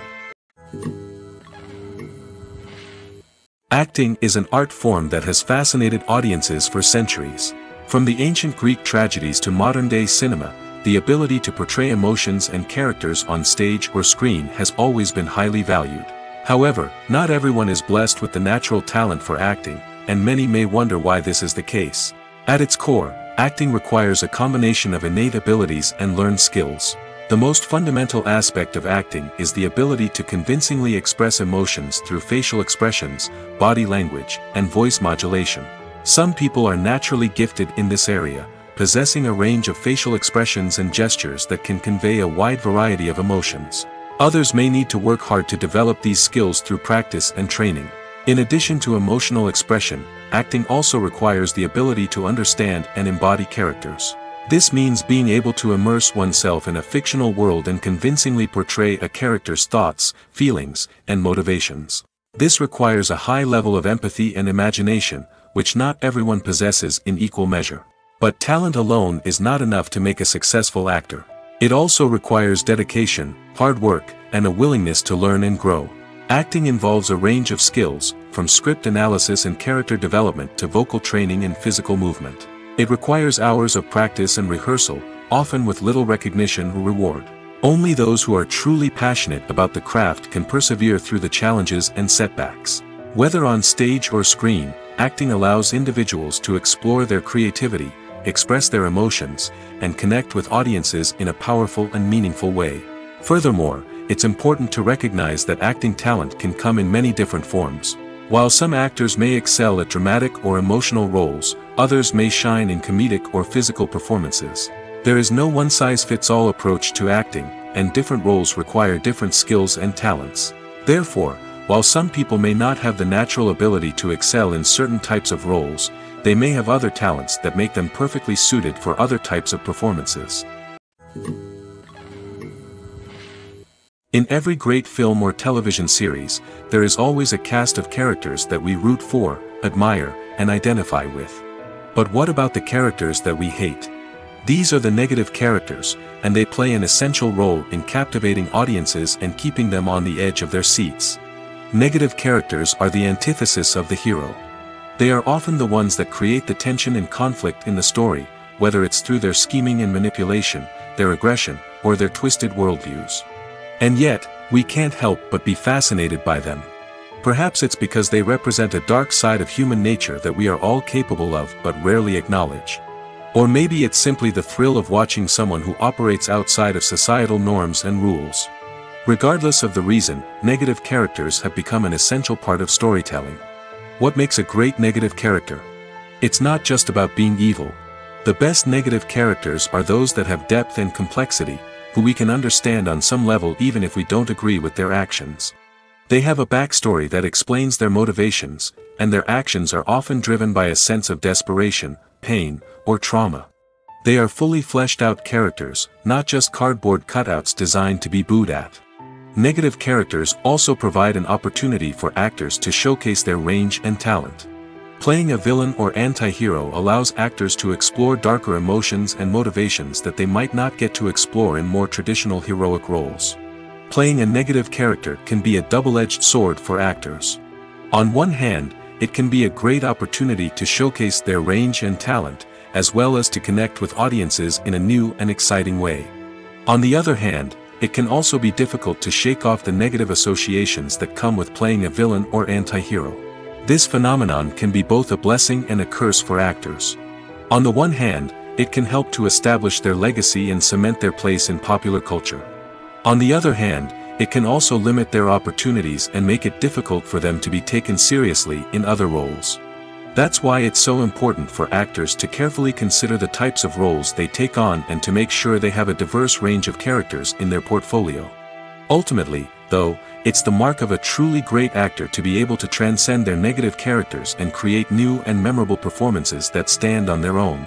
Acting is an art form that has fascinated audiences for centuries. From the ancient Greek tragedies to modern-day cinema, the ability to portray emotions and characters on stage or screen has always been highly valued. However, not everyone is blessed with the natural talent for acting, and many may wonder why this is the case. At its core, acting requires a combination of innate abilities and learned skills. The most fundamental aspect of acting is the ability to convincingly express emotions through facial expressions, body language, and voice modulation. Some people are naturally gifted in this area, possessing a range of facial expressions and gestures that can convey a wide variety of emotions. Others may need to work hard to develop these skills through practice and training. In addition to emotional expression, acting also requires the ability to understand and embody characters. This means being able to immerse oneself in a fictional world and convincingly portray a character's thoughts, feelings, and motivations. This requires a high level of empathy and imagination, which not everyone possesses in equal measure. But talent alone is not enough to make a successful actor. It also requires dedication, hard work, and a willingness to learn and grow. Acting involves a range of skills, from script analysis and character development to vocal training and physical movement. It requires hours of practice and rehearsal, often with little recognition or reward. Only those who are truly passionate about the craft can persevere through the challenges and setbacks. Whether on stage or screen, acting allows individuals to explore their creativity, express their emotions, and connect with audiences in a powerful and meaningful way. Furthermore, it's important to recognize that acting talent can come in many different forms. While some actors may excel at dramatic or emotional roles, others may shine in comedic or physical performances. There is no one-size-fits-all approach to acting, and different roles require different skills and talents. Therefore, While some people may not have the natural ability to excel in certain types of roles, they may have other talents that make them perfectly suited for other types of performances. In every great film or television series, there is always a cast of characters that we root for, admire, and identify with. But what about the characters that we hate? These are the negative characters, and they play an essential role in captivating audiences and keeping them on the edge of their seats. Negative characters are the antithesis of the hero. They are often the ones that create the tension and conflict in the story, whether it's through their scheming and manipulation, their aggression, or their twisted worldviews. And yet, we can't help but be fascinated by them. Perhaps it's because they represent a dark side of human nature that we are all capable of but rarely acknowledge. Or maybe it's simply the thrill of watching someone who operates outside of societal norms and rules. Regardless of the reason, negative characters have become an essential part of storytelling. What makes a great negative character? It's not just about being evil. The best negative characters are those that have depth and complexity, who we can understand on some level even if we don't agree with their actions. They have a backstory that explains their motivations, and their actions are often driven by a sense of desperation, pain, or trauma. They are fully fleshed out characters, not just cardboard cutouts designed to be booed at. Negative characters also provide an opportunity for actors to showcase their range and talent. Playing a villain or anti-hero allows actors to explore darker emotions and motivations that they might not get to explore in more traditional heroic roles. Playing a negative character can be a double-edged sword for actors. On one hand, it can be a great opportunity to showcase their range and talent, as well as to connect with audiences in a new and exciting way. On the other hand, it can also be difficult to shake off the negative associations that come with playing a villain or anti-hero. This phenomenon can be both a blessing and a curse for actors. On the one hand, it can help to establish their legacy and cement their place in popular culture. On the other hand, it can also limit their opportunities and make it difficult for them to be taken seriously in other roles. That's why it's so important for actors to carefully consider the types of roles they take on and to make sure they have a diverse range of characters in their portfolio. Ultimately, though, it's the mark of a truly great actor to be able to transcend their negative characters and create new and memorable performances that stand on their own.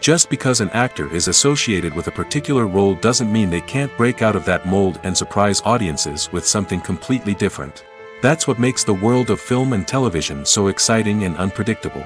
Just because an actor is associated with a particular role doesn't mean they can't break out of that mold and surprise audiences with something completely different. That's what makes the world of film and television so exciting and unpredictable.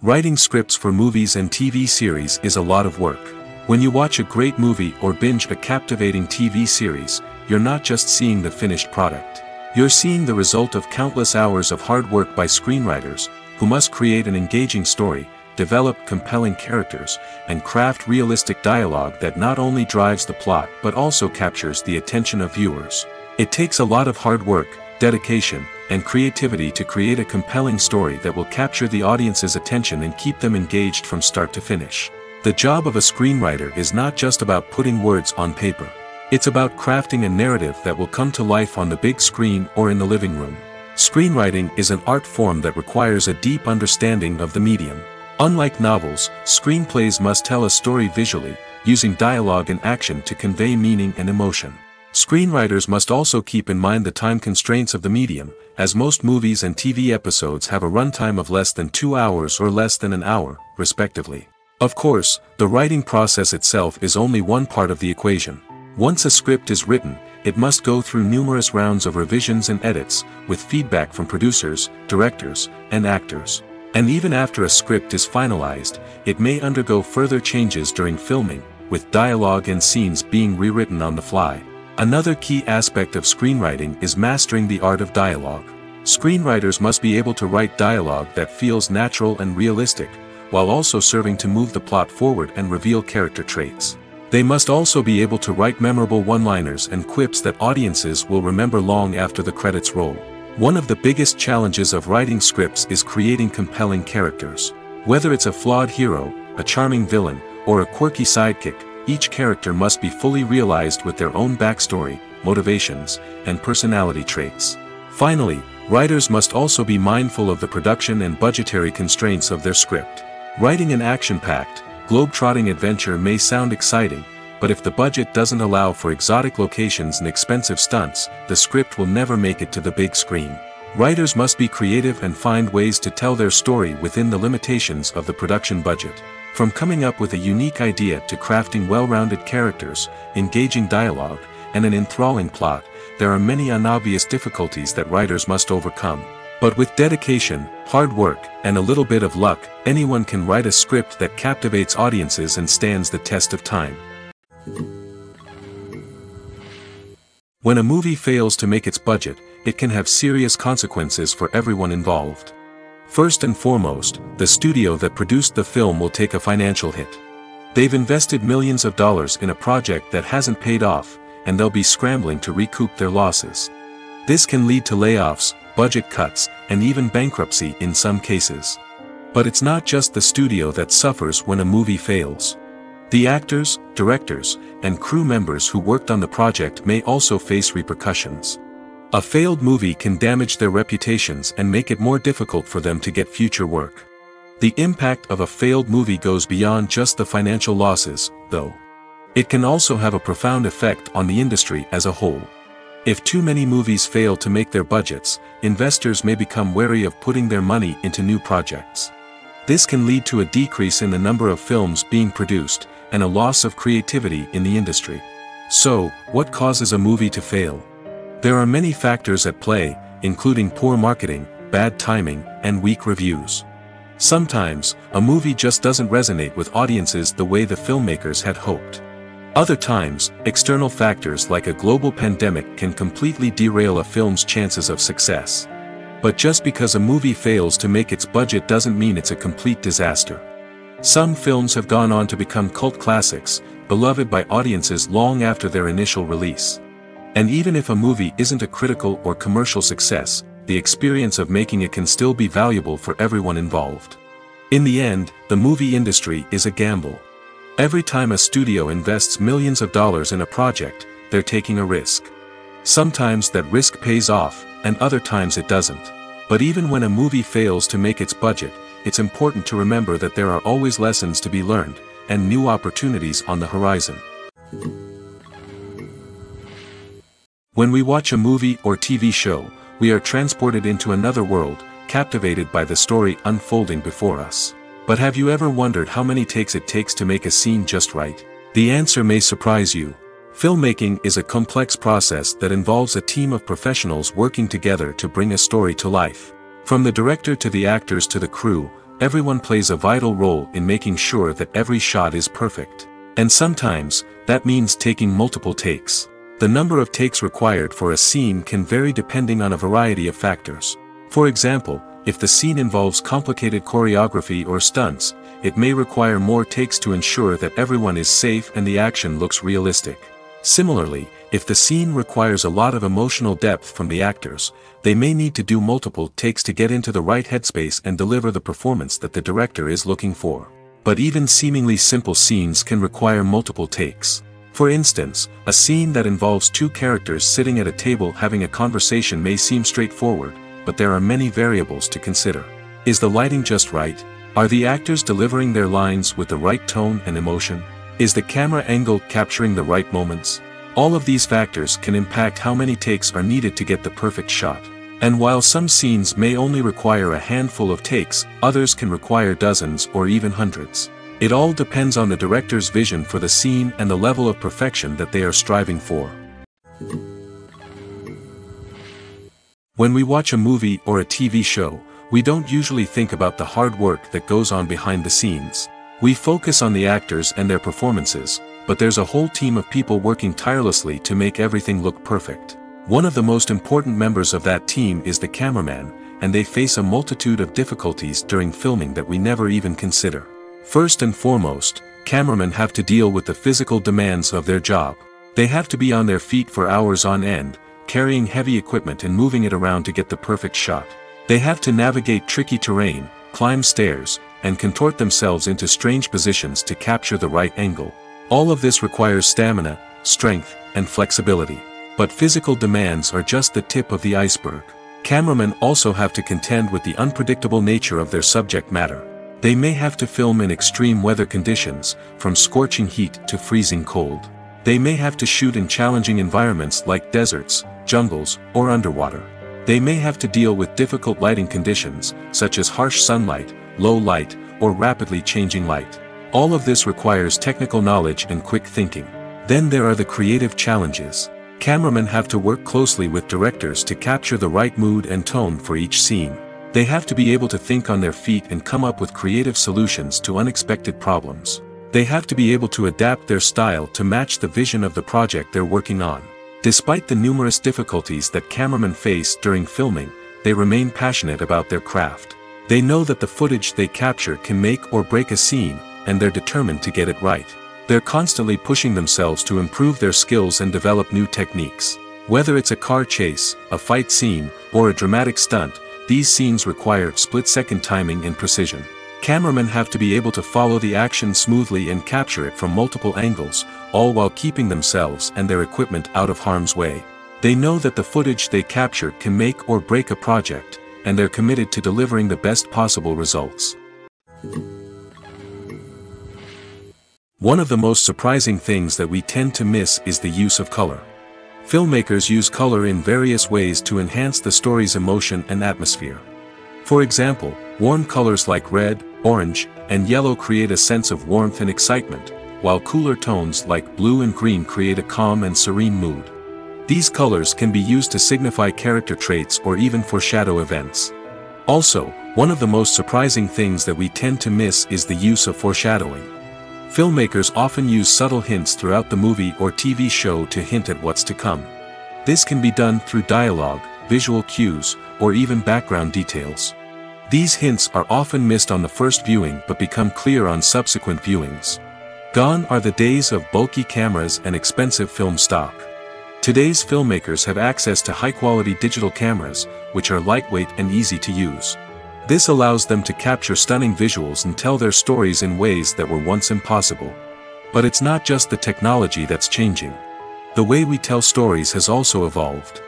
Writing scripts for movies and TV series is a lot of work. When you watch a great movie or binge a captivating TV series, you're not just seeing the finished product. You're seeing the result of countless hours of hard work by screenwriters, who must create an engaging story, develop compelling characters, and craft realistic dialogue that not only drives the plot but also captures the attention of viewers. It takes a lot of hard work, dedication, and creativity to create a compelling story that will capture the audience's attention and keep them engaged from start to finish. The job of a screenwriter is not just about putting words on paper. It's about crafting a narrative that will come to life on the big screen or in the living room. Screenwriting is an art form that requires a deep understanding of the medium. Unlike novels, screenplays must tell a story visually, using dialogue and action to convey meaning and emotion. Screenwriters must also keep in mind the time constraints of the medium, as most movies and TV episodes have a runtime of less than 2 hours or less than an hour, respectively. Of course, the writing process itself is only one part of the equation. Once a script is written, it must go through numerous rounds of revisions and edits, with feedback from producers, directors, and actors. And even after a script is finalized, it may undergo further changes during filming, with dialogue and scenes being rewritten on the fly. Another key aspect of screenwriting is mastering the art of dialogue. Screenwriters must be able to write dialogue that feels natural and realistic, while also serving to move the plot forward and reveal character traits. They must also be able to write memorable one-liners and quips that audiences will remember long after the credits roll. One of the biggest challenges of writing scripts is creating compelling characters. Whether it's a flawed hero, a charming villain, or a quirky sidekick, each character must be fully realized with their own backstory, motivations, and personality traits. Finally, writers must also be mindful of the production and budgetary constraints of their script. Writing an action-packed, globe-trotting adventure may sound exciting, but if the budget doesn't allow for exotic locations and expensive stunts, the script will never make it to the big screen. Writers must be creative and find ways to tell their story within the limitations of the production budget. From coming up with a unique idea to crafting well-rounded characters, engaging dialogue, and an enthralling plot, there are many unobvious difficulties that writers must overcome. But with dedication, hard work, and a little bit of luck, anyone can write a script that captivates audiences and stands the test of time. When a movie fails to make its budget, it can have serious consequences for everyone involved. First and foremost, the studio that produced the film will take a financial hit. They've invested millions of dollars in a project that hasn't paid off, and they'll be scrambling to recoup their losses. This can lead to layoffs, budget cuts, and even bankruptcy in some cases. But it's not just the studio that suffers when a movie fails. The actors, directors, and crew members who worked on the project may also face repercussions. A failed movie can damage their reputations and make it more difficult for them to get future work. The impact of a failed movie goes beyond just the financial losses, though. It can also have a profound effect on the industry as a whole. If too many movies fail to make their budgets, investors may become wary of putting their money into new projects. This can lead to a decrease in the number of films being produced, and a loss of creativity in the industry. So, what causes a movie to fail? There are many factors at play, including poor marketing, bad timing, and weak reviews. Sometimes, a movie just doesn't resonate with audiences the way the filmmakers had hoped. Other times, external factors like a global pandemic can completely derail a film's chances of success. But just because a movie fails to make its budget doesn't mean it's a complete disaster. Some films have gone on to become cult classics, beloved by audiences long after their initial release. And even if a movie isn't a critical or commercial success, the experience of making it can still be valuable for everyone involved. In the end, the movie industry is a gamble. Every time a studio invests millions of dollars in a project, they're taking a risk. Sometimes that risk pays off, and other times it doesn't. But even when a movie fails to make its budget, it's important to remember that there are always lessons to be learned, and new opportunities on the horizon. When we watch a movie or TV show, we are transported into another world, captivated by the story unfolding before us. But have you ever wondered how many takes it takes to make a scene just right? The answer may surprise you. Filmmaking is a complex process that involves a team of professionals working together to bring a story to life. From the director to the actors to the crew, everyone plays a vital role in making sure that every shot is perfect. And sometimes, that means taking multiple takes. The number of takes required for a scene can vary depending on a variety of factors. For example, if the scene involves complicated choreography or stunts, it may require more takes to ensure that everyone is safe and the action looks realistic. Similarly, if the scene requires a lot of emotional depth from the actors, they may need to do multiple takes to get into the right headspace and deliver the performance that the director is looking for. But even seemingly simple scenes can require multiple takes. For instance, a scene that involves two characters sitting at a table having a conversation may seem straightforward, but there are many variables to consider. Is the lighting just right? Are the actors delivering their lines with the right tone and emotion? Is the camera angle capturing the right moments? All of these factors can impact how many takes are needed to get the perfect shot. And while some scenes may only require a handful of takes, others can require dozens or even hundreds. It all depends on the director's vision for the scene and the level of perfection that they are striving for. When we watch a movie or a TV show, we don't usually think about the hard work that goes on behind the scenes. We focus on the actors and their performances, but there's a whole team of people working tirelessly to make everything look perfect. One of the most important members of that team is the cameraman, and they face a multitude of difficulties during filming that we never even consider. First and foremost, cameramen have to deal with the physical demands of their job. They have to be on their feet for hours on end, carrying heavy equipment and moving it around to get the perfect shot. They have to navigate tricky terrain, climb stairs, and contort themselves into strange positions to capture the right angle. All of this requires stamina, strength, and flexibility. But physical demands are just the tip of the iceberg. Cameramen also have to contend with the unpredictable nature of their subject matter. They may have to film in extreme weather conditions, from scorching heat to freezing cold. They may have to shoot in challenging environments like deserts, jungles, or underwater. They may have to deal with difficult lighting conditions, such as harsh sunlight, low light, or rapidly changing light. All of this requires technical knowledge and quick thinking. Then there are the creative challenges. Cameramen have to work closely with directors to capture the right mood and tone for each scene. They have to be able to think on their feet and come up with creative solutions to unexpected problems. They have to be able to adapt their style to match the vision of the project they're working on. Despite the numerous difficulties that cameramen face during filming, they remain passionate about their craft. They know that the footage they capture can make or break a scene, and they're determined to get it right. They're constantly pushing themselves to improve their skills and develop new techniques. Whether it's a car chase, a fight scene, or a dramatic stunt, these scenes require split-second timing and precision. Cameramen have to be able to follow the action smoothly and capture it from multiple angles, all while keeping themselves and their equipment out of harm's way. They know that the footage they capture can make or break a project, and they're committed to delivering the best possible results. One of the most surprising things that we tend to miss is the use of color. Filmmakers use color in various ways to enhance the story's emotion and atmosphere. For example, warm colors like red, orange, and yellow create a sense of warmth and excitement, while cooler tones like blue and green create a calm and serene mood. These colors can be used to signify character traits or even foreshadow events. Also, one of the most surprising things that we tend to miss is the use of foreshadowing. Filmmakers often use subtle hints throughout the movie or TV show to hint at what's to come. This can be done through dialogue, visual cues, or even background details. These hints are often missed on the first viewing but become clear on subsequent viewings. Gone are the days of bulky cameras and expensive film stock. Today's filmmakers have access to high-quality digital cameras, which are lightweight and easy to use. This allows them to capture stunning visuals and tell their stories in ways that were once impossible. But it's not just the technology that's changing. The way we tell stories has also evolved.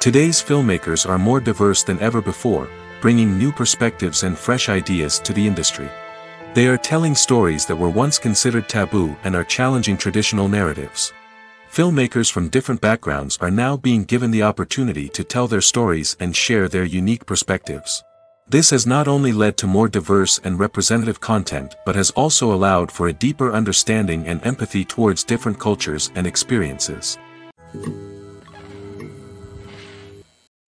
Today's filmmakers are more diverse than ever before, bringing new perspectives and fresh ideas to the industry. They are telling stories that were once considered taboo and are challenging traditional narratives. Filmmakers from different backgrounds are now being given the opportunity to tell their stories and share their unique perspectives. This has not only led to more diverse and representative content but has also allowed for a deeper understanding and empathy towards different cultures and experiences.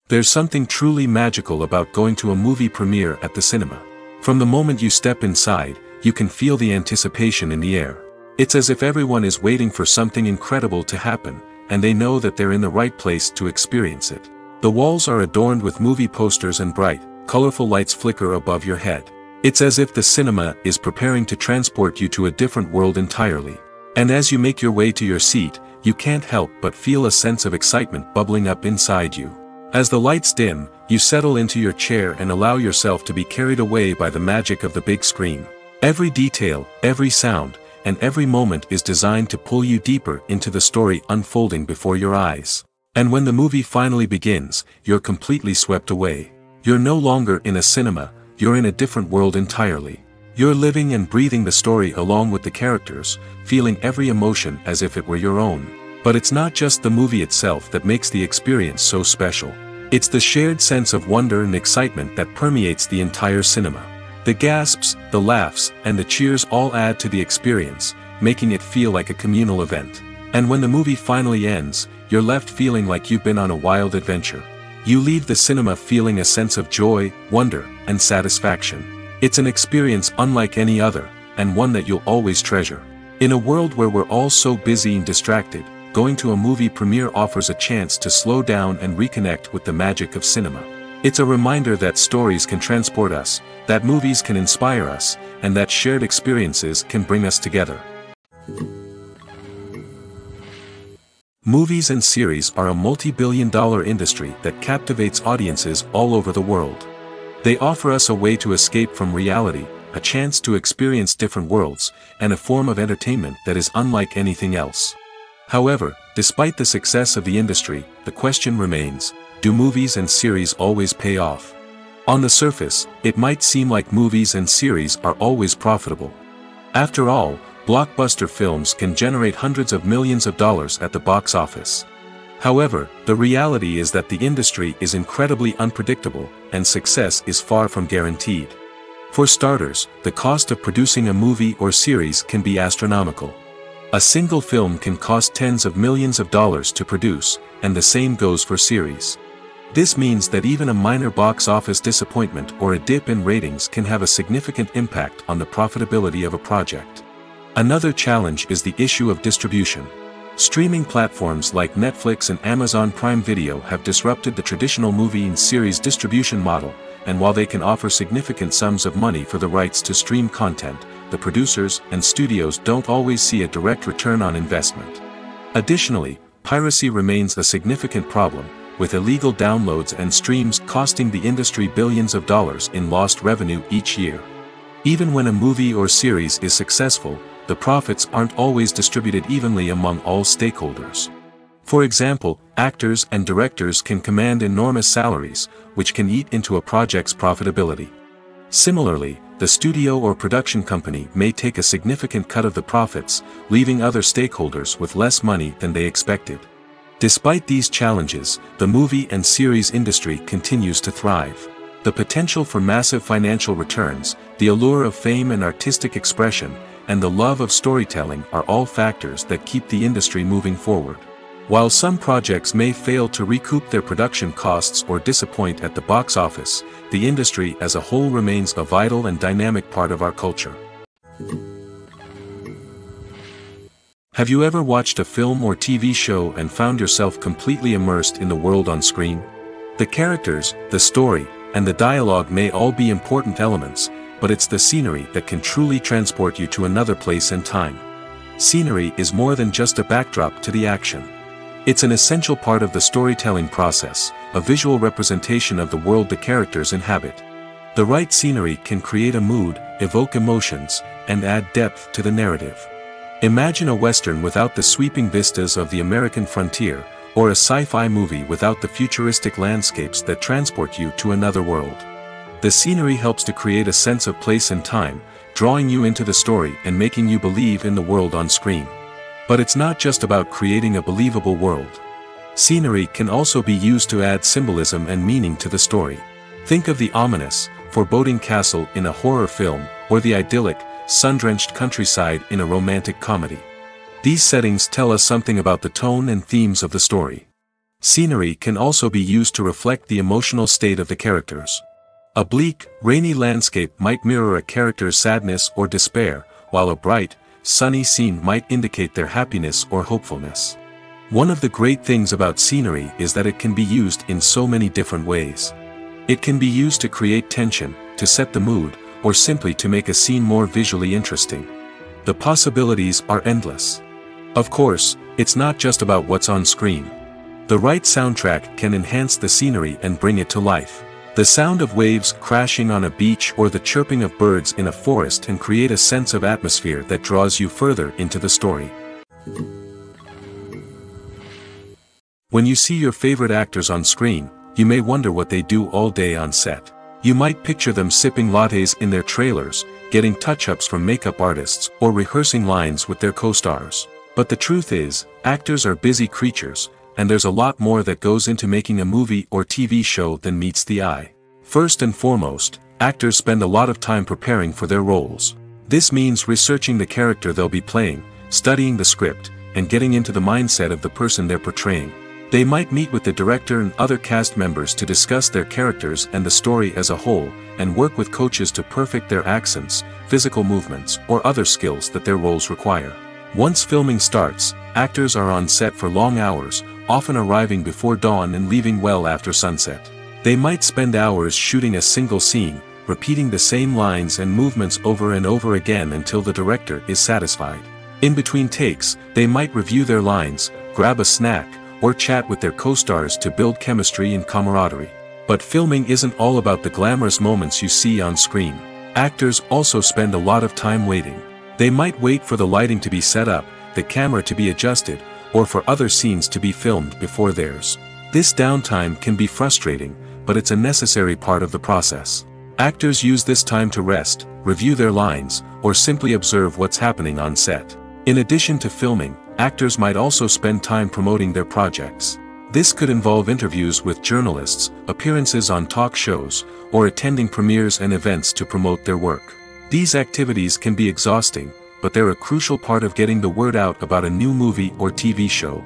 There's something truly magical about going to a movie premiere at the cinema. From the moment you step inside, you can feel the anticipation in the air. It's as if everyone is waiting for something incredible to happen, and they know that they're in the right place to experience it. The walls are adorned with movie posters and bright, colorful lights flicker above your head. It's as if the cinema is preparing to transport you to a different world entirely. And as you make your way to your seat, you can't help but feel a sense of excitement bubbling up inside you. As the lights dim, you settle into your chair and allow yourself to be carried away by the magic of the big screen. Every detail, every sound, and every moment is designed to pull you deeper into the story unfolding before your eyes. And when the movie finally begins, you're completely swept away. You're no longer in a cinema, you're in a different world entirely. You're living and breathing the story along with the characters, feeling every emotion as if it were your own. But it's not just the movie itself that makes the experience so special. It's the shared sense of wonder and excitement that permeates the entire cinema. The gasps, the laughs, and the cheers all add to the experience, making it feel like a communal event. And when the movie finally ends, you're left feeling like you've been on a wild adventure. You leave the cinema feeling a sense of joy, wonder, and satisfaction. It's an experience unlike any other, and one that you'll always treasure. In a world where we're all so busy and distracted, going to a movie premiere offers a chance to slow down and reconnect with the magic of cinema. It's a reminder that stories can transport us, that movies can inspire us, and that shared experiences can bring us together. Movies and series are a multi-billion-dollar industry that captivates audiences all over the world. They offer us a way to escape from reality, a chance to experience different worlds, and a form of entertainment that is unlike anything else. However, despite the success of the industry, the question remains, do movies and series always pay off? On the surface, it might seem like movies and series are always profitable. After all, blockbuster films can generate hundreds of millions of dollars at the box office. However, the reality is that the industry is incredibly unpredictable, and success is far from guaranteed. For starters, the cost of producing a movie or series can be astronomical. A single film can cost tens of millions of dollars to produce, and the same goes for series. This means that even a minor box office disappointment or a dip in ratings can have a significant impact on the profitability of a project. Another challenge is the issue of distribution. Streaming platforms like Netflix and Amazon Prime Video have disrupted the traditional movie and series distribution model, and while they can offer significant sums of money for the rights to stream content, the producers and studios don't always see a direct return on investment. Additionally, piracy remains a significant problem, with illegal downloads and streams costing the industry billions of dollars in lost revenue each year. Even when a movie or series is successful, the profits aren't always distributed evenly among all stakeholders. For example, actors and directors can command enormous salaries, which can eat into a project's profitability. Similarly, the studio or production company may take a significant cut of the profits, leaving other stakeholders with less money than they expected. Despite these challenges, the movie and series industry continues to thrive. The potential for massive financial returns, the allure of fame and artistic expression, and the love of storytelling are all factors that keep the industry moving forward. While some projects may fail to recoup their production costs or disappoint at the box office, the industry as a whole remains a vital and dynamic part of our culture. Have you ever watched a film or TV show and found yourself completely immersed in the world on screen? The characters, the story, and the dialogue may all be important elements, but it's the scenery that can truly transport you to another place and time. Scenery is more than just a backdrop to the action. It's an essential part of the storytelling process, a visual representation of the world the characters inhabit. The right scenery can create a mood, evoke emotions, and add depth to the narrative. Imagine a Western without the sweeping vistas of the American frontier, or a sci-fi movie without the futuristic landscapes that transport you to another world. The scenery helps to create a sense of place and time, drawing you into the story and making you believe in the world on screen. But it's not just about creating a believable world. Scenery can also be used to add symbolism and meaning to the story. Think of the ominous, foreboding castle in a horror film, or the idyllic, sun-drenched countryside in a romantic comedy. These settings tell us something about the tone and themes of the story. Scenery can also be used to reflect the emotional state of the characters. A bleak, rainy landscape might mirror a character's sadness or despair, while a bright, sunny scene might indicate their happiness or hopefulness. One of the great things about scenery is that it can be used in so many different ways. It can be used to create tension, to set the mood, or simply to make a scene more visually interesting. The possibilities are endless. Of course, it's not just about what's on screen. The right soundtrack can enhance the scenery and bring it to life. The sound of waves crashing on a beach or the chirping of birds in a forest can create a sense of atmosphere that draws you further into the story. When you see your favorite actors on screen, you may wonder what they do all day on set. You might picture them sipping lattes in their trailers, getting touch-ups from makeup artists, or rehearsing lines with their co-stars. But the truth is, actors are busy creatures, and there's a lot more that goes into making a movie or TV show than meets the eye. First and foremost, actors spend a lot of time preparing for their roles. This means researching the character they'll be playing, studying the script, and getting into the mindset of the person they're portraying. They might meet with the director and other cast members to discuss their characters and the story as a whole, and work with coaches to perfect their accents, physical movements, or other skills that their roles require. Once filming starts, actors are on set for long hours, often arriving before dawn and leaving well after sunset. They might spend hours shooting a single scene, repeating the same lines and movements over and over again until the director is satisfied. In between takes, they might review their lines, grab a snack, or chat with their co-stars to build chemistry and camaraderie. But filming isn't all about the glamorous moments you see on screen. Actors also spend a lot of time waiting. They might wait for the lighting to be set up, the camera to be adjusted, or for other scenes to be filmed before theirs. This downtime can be frustrating, but it's a necessary part of the process. Actors use this time to rest, review their lines, or simply observe what's happening on set. In addition to filming, actors might also spend time promoting their projects. This could involve interviews with journalists, appearances on talk shows, or attending premieres and events to promote their work. These activities can be exhausting, but they're a crucial part of getting the word out about a new movie or TV show.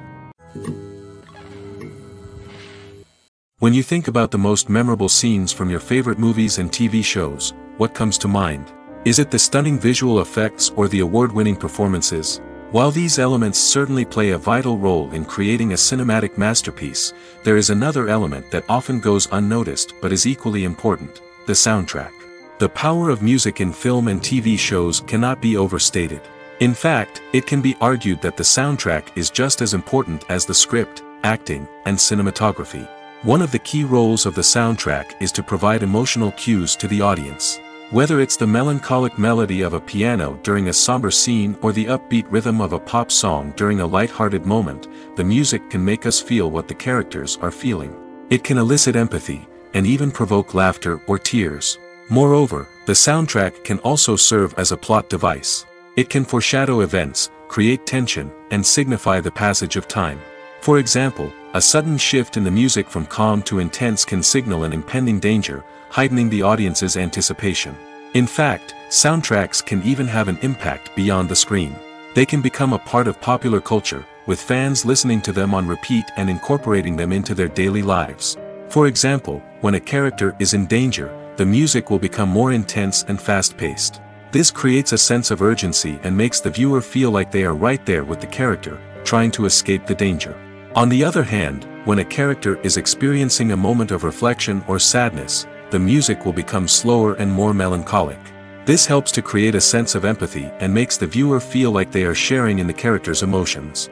When you think about the most memorable scenes from your favorite movies and TV shows, what comes to mind? Is it the stunning visual effects or the award-winning performances? While these elements certainly play a vital role in creating a cinematic masterpiece, there is another element that often goes unnoticed but is equally important: the soundtrack. The power of music in film and TV shows cannot be overstated. In fact, it can be argued that the soundtrack is just as important as the script, acting, and cinematography. One of the key roles of the soundtrack is to provide emotional cues to the audience. Whether it's the melancholic melody of a piano during a somber scene or the upbeat rhythm of a pop song during a light-hearted moment, the music can make us feel what the characters are feeling. It can elicit empathy, and even provoke laughter or tears. Moreover, the soundtrack can also serve as a plot device. It can foreshadow events, create tension, and signify the passage of time. For example, a sudden shift in the music from calm to intense can signal an impending danger, heightening the audience's anticipation. In fact, soundtracks can even have an impact beyond the screen. They can become a part of popular culture, with fans listening to them on repeat and incorporating them into their daily lives. For example, when a character is in danger, the music will become more intense and fast-paced. This creates a sense of urgency and makes the viewer feel like they are right there with the character, trying to escape the danger. On the other hand, when a character is experiencing a moment of reflection or sadness, the music will become slower and more melancholic. This helps to create a sense of empathy and makes the viewer feel like they are sharing in the character's emotions.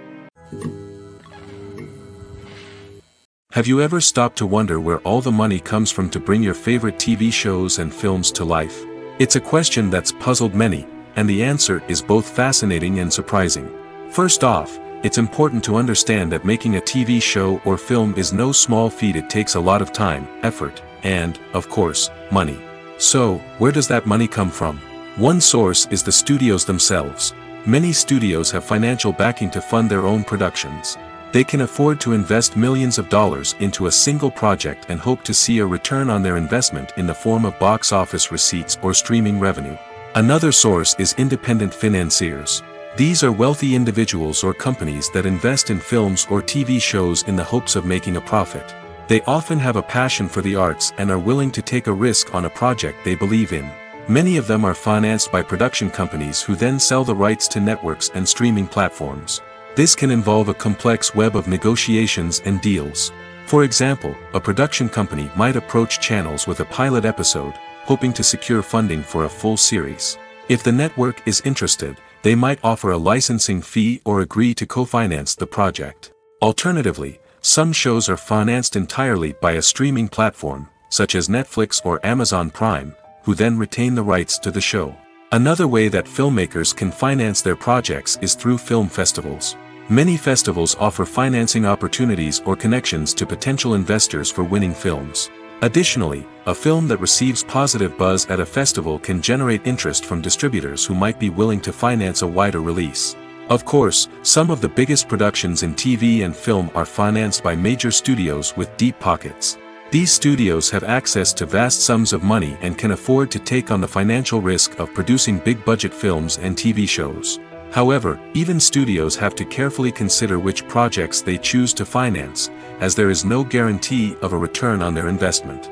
Have you ever stopped to wonder where all the money comes from to bring your favorite TV shows and films to life? It's a question that's puzzled many, and the answer is both fascinating and surprising. First off, it's important to understand that making a TV show or film is no small feat. It takes a lot of time, effort, and, of course, money. So, where does that money come from? One source is the studios themselves. Many studios have financial backing to fund their own productions. They can afford to invest millions of dollars into a single project and hope to see a return on their investment in the form of box office receipts or streaming revenue. Another source is independent financiers. These are wealthy individuals or companies that invest in films or TV shows in the hopes of making a profit. They often have a passion for the arts and are willing to take a risk on a project they believe in. Many of them are financed by production companies who then sell the rights to networks and streaming platforms. This can involve a complex web of negotiations and deals. For example, a production company might approach channels with a pilot episode, hoping to secure funding for a full series. If the network is interested, they might offer a licensing fee or agree to co-finance the project. Alternatively, some shows are financed entirely by a streaming platform, such as Netflix or Amazon Prime, who then retain the rights to the show. Another way that filmmakers can finance their projects is through film festivals. Many festivals offer financing opportunities or connections to potential investors for winning films. Additionally, a film that receives positive buzz at a festival can generate interest from distributors who might be willing to finance a wider release. Of course, some of the biggest productions in TV and film are financed by major studios with deep pockets. These studios have access to vast sums of money and can afford to take on the financial risk of producing big-budget films and TV shows. However, even studios have to carefully consider which projects they choose to finance, as there is no guarantee of a return on their investment.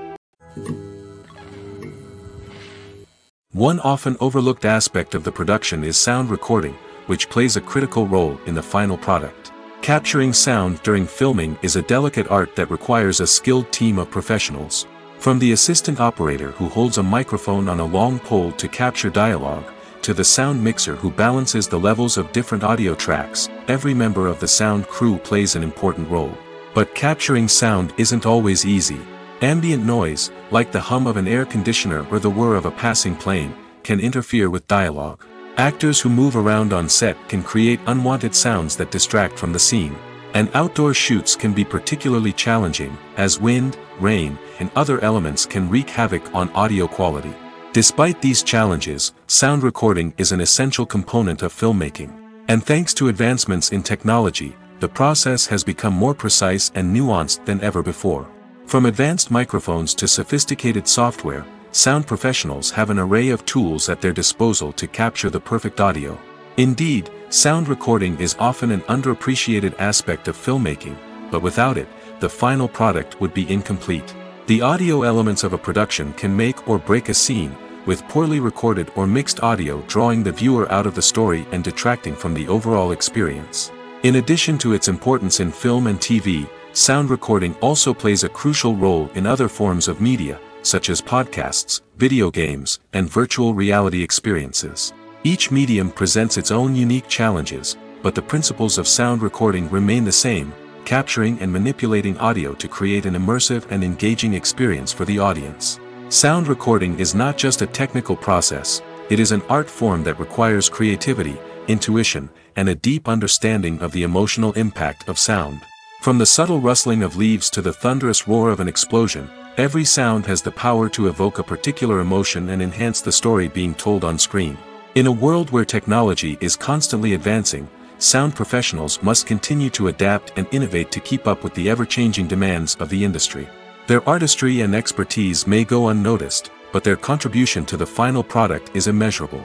One often overlooked aspect of the production is sound recording, which plays a critical role in the final product. Capturing sound during filming is a delicate art that requires a skilled team of professionals. From the assistant operator who holds a microphone on a long pole to capture dialogue, to the sound mixer who balances the levels of different audio tracks, every member of the sound crew plays an important role. But capturing sound isn't always easy. Ambient noise, like the hum of an air conditioner or the whir of a passing plane, can interfere with dialogue. Actors who move around on set can create unwanted sounds that distract from the scene. And outdoor shoots can be particularly challenging, as wind, rain, and other elements can wreak havoc on audio quality. Despite these challenges, sound recording is an essential component of filmmaking. And thanks to advancements in technology, the process has become more precise and nuanced than ever before. From advanced microphones to sophisticated software, sound professionals have an array of tools at their disposal to capture the perfect audio. Indeed, sound recording is often an underappreciated aspect of filmmaking, but without it, the final product would be incomplete. The audio elements of a production can make or break a scene, with poorly recorded or mixed audio drawing the viewer out of the story and detracting from the overall experience. In addition to its importance in film and TV, sound recording also plays a crucial role in other forms of media, such as podcasts, video games, and virtual reality experiences. Each medium presents its own unique challenges, but the principles of sound recording remain the same: capturing and manipulating audio to create an immersive and engaging experience for the audience. Sound recording is not just a technical process, it is an art form that requires creativity, intuition, and a deep understanding of the emotional impact of sound. From the subtle rustling of leaves to the thunderous roar of an explosion, every sound has the power to evoke a particular emotion and enhance the story being told on screen. In a world where technology is constantly advancing, sound professionals must continue to adapt and innovate to keep up with the ever-changing demands of the industry. Their artistry and expertise may go unnoticed, but their contribution to the final product is immeasurable.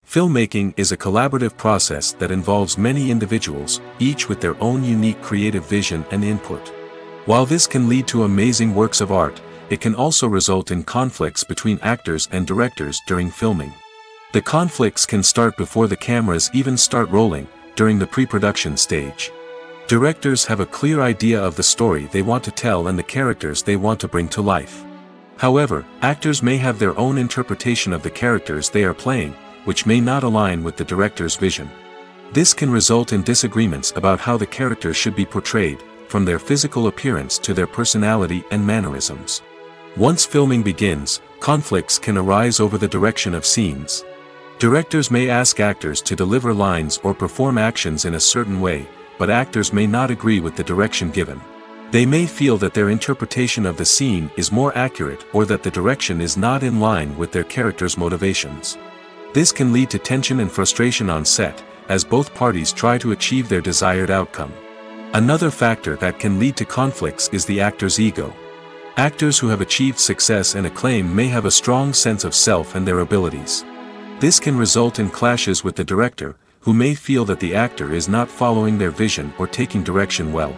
Filmmaking is a collaborative process that involves many individuals, each with their own unique creative vision and input. While this can lead to amazing works of art, it can also result in conflicts between actors and directors during filming. The conflicts can start before the cameras even start rolling, during the pre-production stage. Directors have a clear idea of the story they want to tell and the characters they want to bring to life. However, actors may have their own interpretation of the characters they are playing, which may not align with the director's vision. This can result in disagreements about how the characters should be portrayed, from their physical appearance to their personality and mannerisms. Once filming begins, conflicts can arise over the direction of scenes. Directors may ask actors to deliver lines or perform actions in a certain way, but actors may not agree with the direction given. They may feel that their interpretation of the scene is more accurate or that the direction is not in line with their character's motivations. This can lead to tension and frustration on set, as both parties try to achieve their desired outcome. Another factor that can lead to conflicts is the actor's ego. Actors who have achieved success and acclaim may have a strong sense of self and their abilities. This can result in clashes with the director, who may feel that the actor is not following their vision or taking direction well.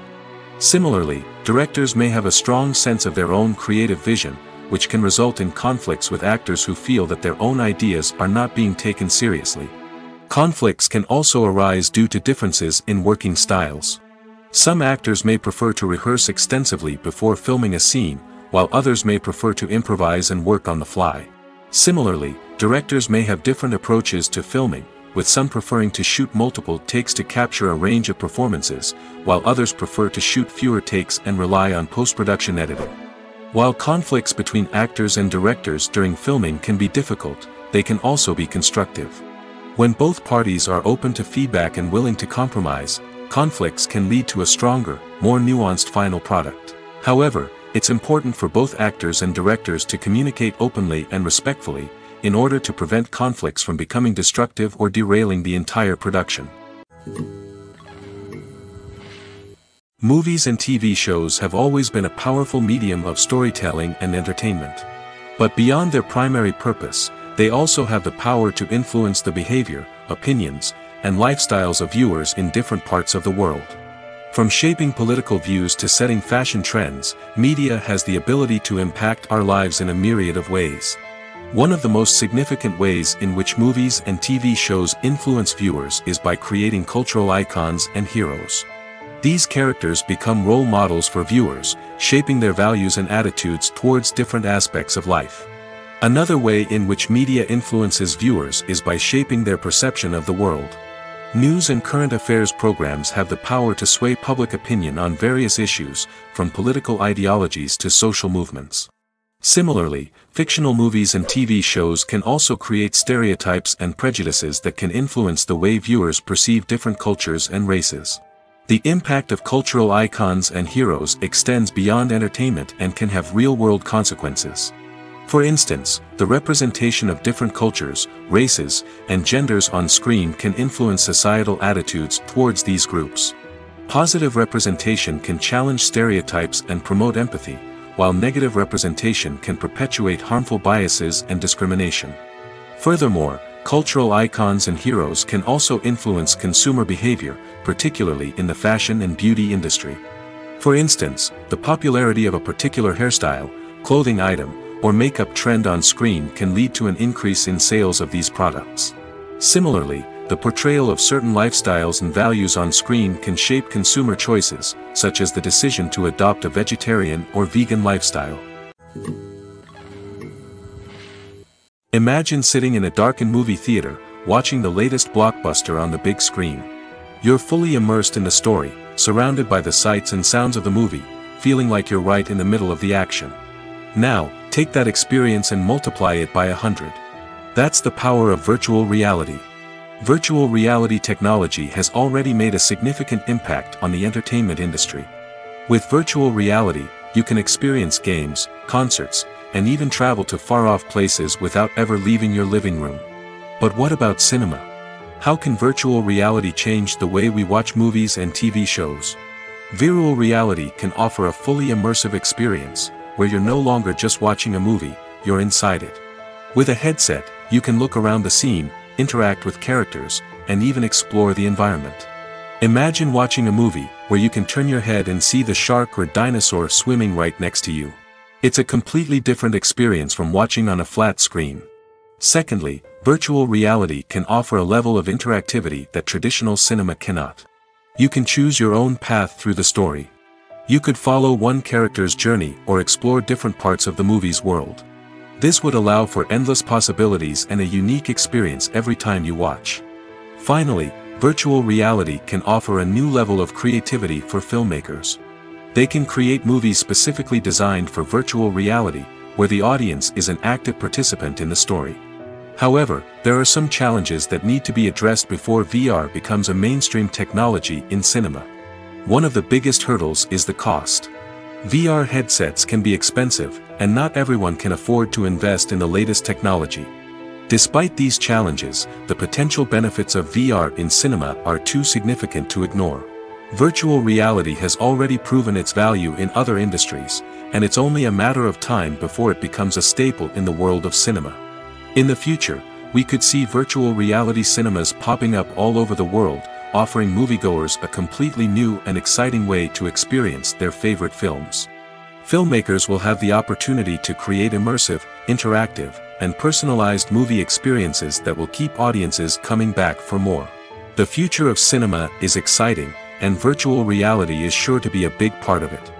Similarly, directors may have a strong sense of their own creative vision, which can result in conflicts with actors who feel that their own ideas are not being taken seriously. Conflicts can also arise due to differences in working styles. Some actors may prefer to rehearse extensively before filming a scene, while others may prefer to improvise and work on the fly. Similarly, directors may have different approaches to filming, with some preferring to shoot multiple takes to capture a range of performances, while others prefer to shoot fewer takes and rely on post-production editing. While conflicts between actors and directors during filming can be difficult, they can also be constructive. When both parties are open to feedback and willing to compromise, conflicts can lead to a stronger, more nuanced final product. However, it's important for both actors and directors to communicate openly and respectfully, in order to prevent conflicts from becoming destructive or derailing the entire production. Movies and TV shows have always been a powerful medium of storytelling and entertainment. But beyond their primary purpose, they also have the power to influence the behavior, opinions, and lifestyles of viewers in different parts of the world. From shaping political views to setting fashion trends, media has the ability to impact our lives in a myriad of ways. One of the most significant ways in which movies and TV shows influence viewers is by creating cultural icons and heroes. These characters become role models for viewers, shaping their values and attitudes towards different aspects of life. Another way in which media influences viewers is by shaping their perception of the world. News and current affairs programs have the power to sway public opinion on various issues, from political ideologies to social movements. Similarly, fictional movies and TV shows can also create stereotypes and prejudices that can influence the way viewers perceive different cultures and races. The impact of cultural icons and heroes extends beyond entertainment and can have real-world consequences. For instance, the representation of different cultures, races, and genders on screen can influence societal attitudes towards these groups. Positive representation can challenge stereotypes and promote empathy, while negative representation can perpetuate harmful biases and discrimination. Furthermore, cultural icons and heroes can also influence consumer behavior, particularly in the fashion and beauty industry. For instance, the popularity of a particular hairstyle, clothing item, or makeup trend on screen can lead to an increase in sales of these products. Similarly, the portrayal of certain lifestyles and values on screen can shape consumer choices, such as the decision to adopt a vegetarian or vegan lifestyle. Imagine sitting in a darkened movie theater, watching the latest blockbuster on the big screen. You're fully immersed in the story, surrounded by the sights and sounds of the movie, feeling like you're right in the middle of the action. Now, take that experience and multiply it by 100. That's the power of virtual reality. Virtual reality technology has already made a significant impact on the entertainment industry. With virtual reality, you can experience games, concerts, and even travel to far-off places without ever leaving your living room. But what about cinema? How can virtual reality change the way we watch movies and TV shows? Virtual reality can offer a fully immersive experience, where you're no longer just watching a movie, you're inside it. With a headset, you can look around the scene, interact with characters, and even explore the environment. Imagine watching a movie, where you can turn your head and see the shark or dinosaur swimming right next to you. It's a completely different experience from watching on a flat screen. Secondly, virtual reality can offer a level of interactivity that traditional cinema cannot. You can choose your own path through the story. You could follow one character's journey or explore different parts of the movie's world. This would allow for endless possibilities and a unique experience every time you watch. Finally, virtual reality can offer a new level of creativity for filmmakers. They can create movies specifically designed for virtual reality, where the audience is an active participant in the story. However, there are some challenges that need to be addressed before VR becomes a mainstream technology in cinema. One of the biggest hurdles is the cost. VR headsets can be expensive, and not everyone can afford to invest in the latest technology. Despite these challenges, the potential benefits of VR in cinema are too significant to ignore. Virtual reality has already proven its value in other industries, and it's only a matter of time before it becomes a staple in the world of cinema. In the future, we could see virtual reality cinemas popping up all over the world, offering moviegoers a completely new and exciting way to experience their favorite films. Filmmakers will have the opportunity to create immersive, interactive, and personalized movie experiences that will keep audiences coming back for more. The future of cinema is exciting, and virtual reality is sure to be a big part of it.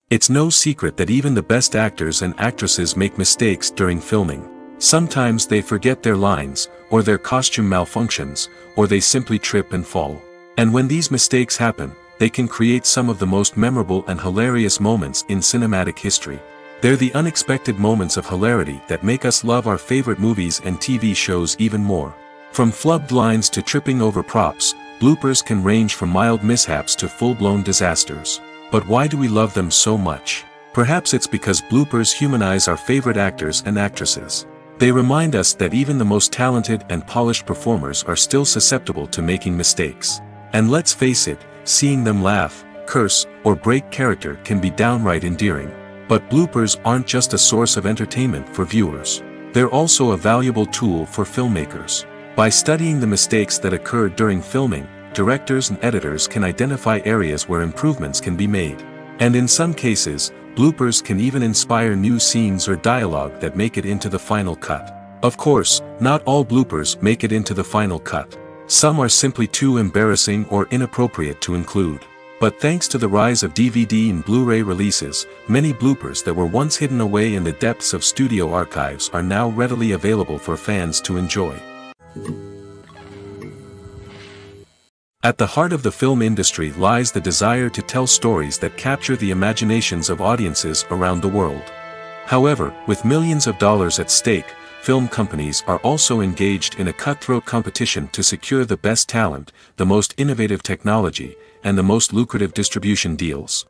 It's no secret that even the best actors and actresses make mistakes during filming. Sometimes they forget their lines, or their costume malfunctions, or they simply trip and fall. And when these mistakes happen, they can create some of the most memorable and hilarious moments in cinematic history. They're the unexpected moments of hilarity that make us love our favorite movies and TV shows even more. From flubbed lines to tripping over props, bloopers can range from mild mishaps to full-blown disasters. But why do we love them so much? Perhaps it's because bloopers humanize our favorite actors and actresses. They remind us that even the most talented and polished performers are still susceptible to making mistakes. And let's face it, seeing them laugh, curse, or break character can be downright endearing. But bloopers aren't just a source of entertainment for viewers. They're also a valuable tool for filmmakers. By studying the mistakes that occur during filming, directors and editors can identify areas where improvements can be made. And in some cases, bloopers can even inspire new scenes or dialogue that make it into the final cut. Of course, not all bloopers make it into the final cut. Some are simply too embarrassing or inappropriate to include. But thanks to the rise of DVD and Blu-ray releases, many bloopers that were once hidden away in the depths of studio archives are now readily available for fans to enjoy. At the heart of the film industry lies the desire to tell stories that capture the imaginations of audiences around the world. However, with millions of dollars at stake, film companies are also engaged in a cutthroat competition to secure the best talent, the most innovative technology, and the most lucrative distribution deals.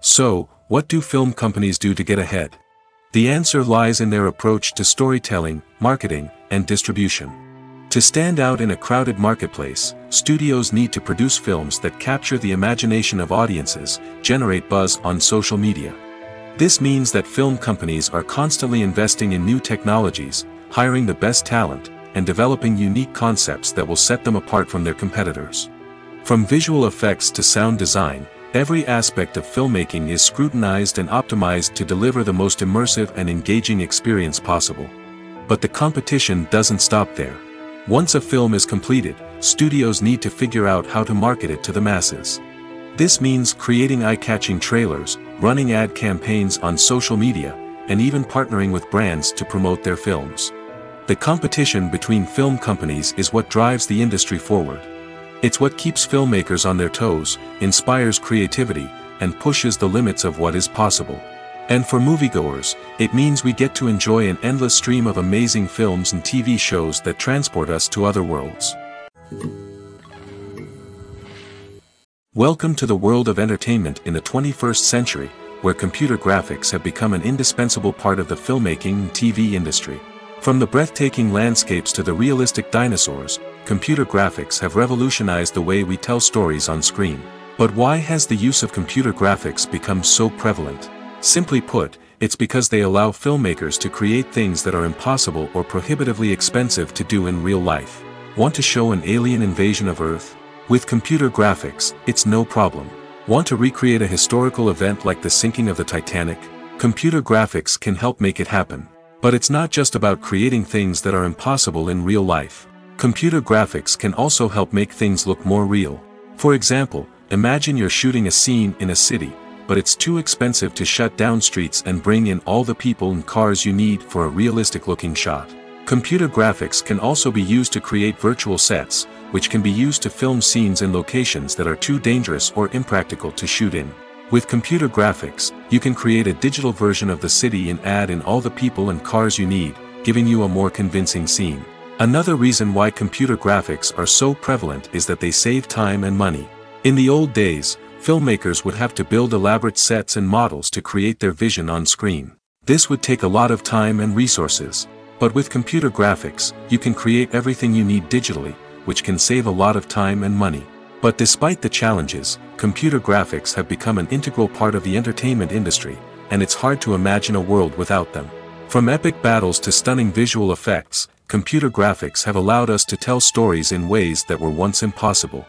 So, what do film companies do to get ahead? The answer lies in their approach to storytelling, marketing, and distribution. To stand out in a crowded marketplace, studios need to produce films that capture the imagination of audiences, generate buzz on social media. This means that film companies are constantly investing in new technologies, hiring the best talent, and developing unique concepts that will set them apart from their competitors. From visual effects to sound design, every aspect of filmmaking is scrutinized and optimized to deliver the most immersive and engaging experience possible. But the competition doesn't stop there. Once a film is completed, studios need to figure out how to market it to the masses. This means creating eye-catching trailers, running ad campaigns on social media, and even partnering with brands to promote their films. The competition between film companies is what drives the industry forward. It's what keeps filmmakers on their toes, inspires creativity, and pushes the limits of what is possible. And for moviegoers, it means we get to enjoy an endless stream of amazing films and TV shows that transport us to other worlds. Welcome to the world of entertainment in the 21st century, where computer graphics have become an indispensable part of the filmmaking and TV industry. From the breathtaking landscapes to the realistic dinosaurs, computer graphics have revolutionized the way we tell stories on screen. But why has the use of computer graphics become so prevalent? Simply put, it's because they allow filmmakers to create things that are impossible or prohibitively expensive to do in real life. Want to show an alien invasion of Earth? With computer graphics, it's no problem. Want to recreate a historical event like the sinking of the Titanic? Computer graphics can help make it happen. But it's not just about creating things that are impossible in real life. Computer graphics can also help make things look more real. For example, imagine you're shooting a scene in a city, but it's too expensive to shut down streets and bring in all the people and cars you need for a realistic-looking shot. Computer graphics can also be used to create virtual sets, which can be used to film scenes in locations that are too dangerous or impractical to shoot in. With computer graphics, you can create a digital version of the city and add in all the people and cars you need, giving you a more convincing scene. Another reason why computer graphics are so prevalent is that they save time and money. In the old days, filmmakers would have to build elaborate sets and models to create their vision on screen. This would take a lot of time and resources. But with computer graphics, you can create everything you need digitally, which can save a lot of time and money. But despite the challenges, computer graphics have become an integral part of the entertainment industry, and it's hard to imagine a world without them. From epic battles to stunning visual effects, computer graphics have allowed us to tell stories in ways that were once impossible.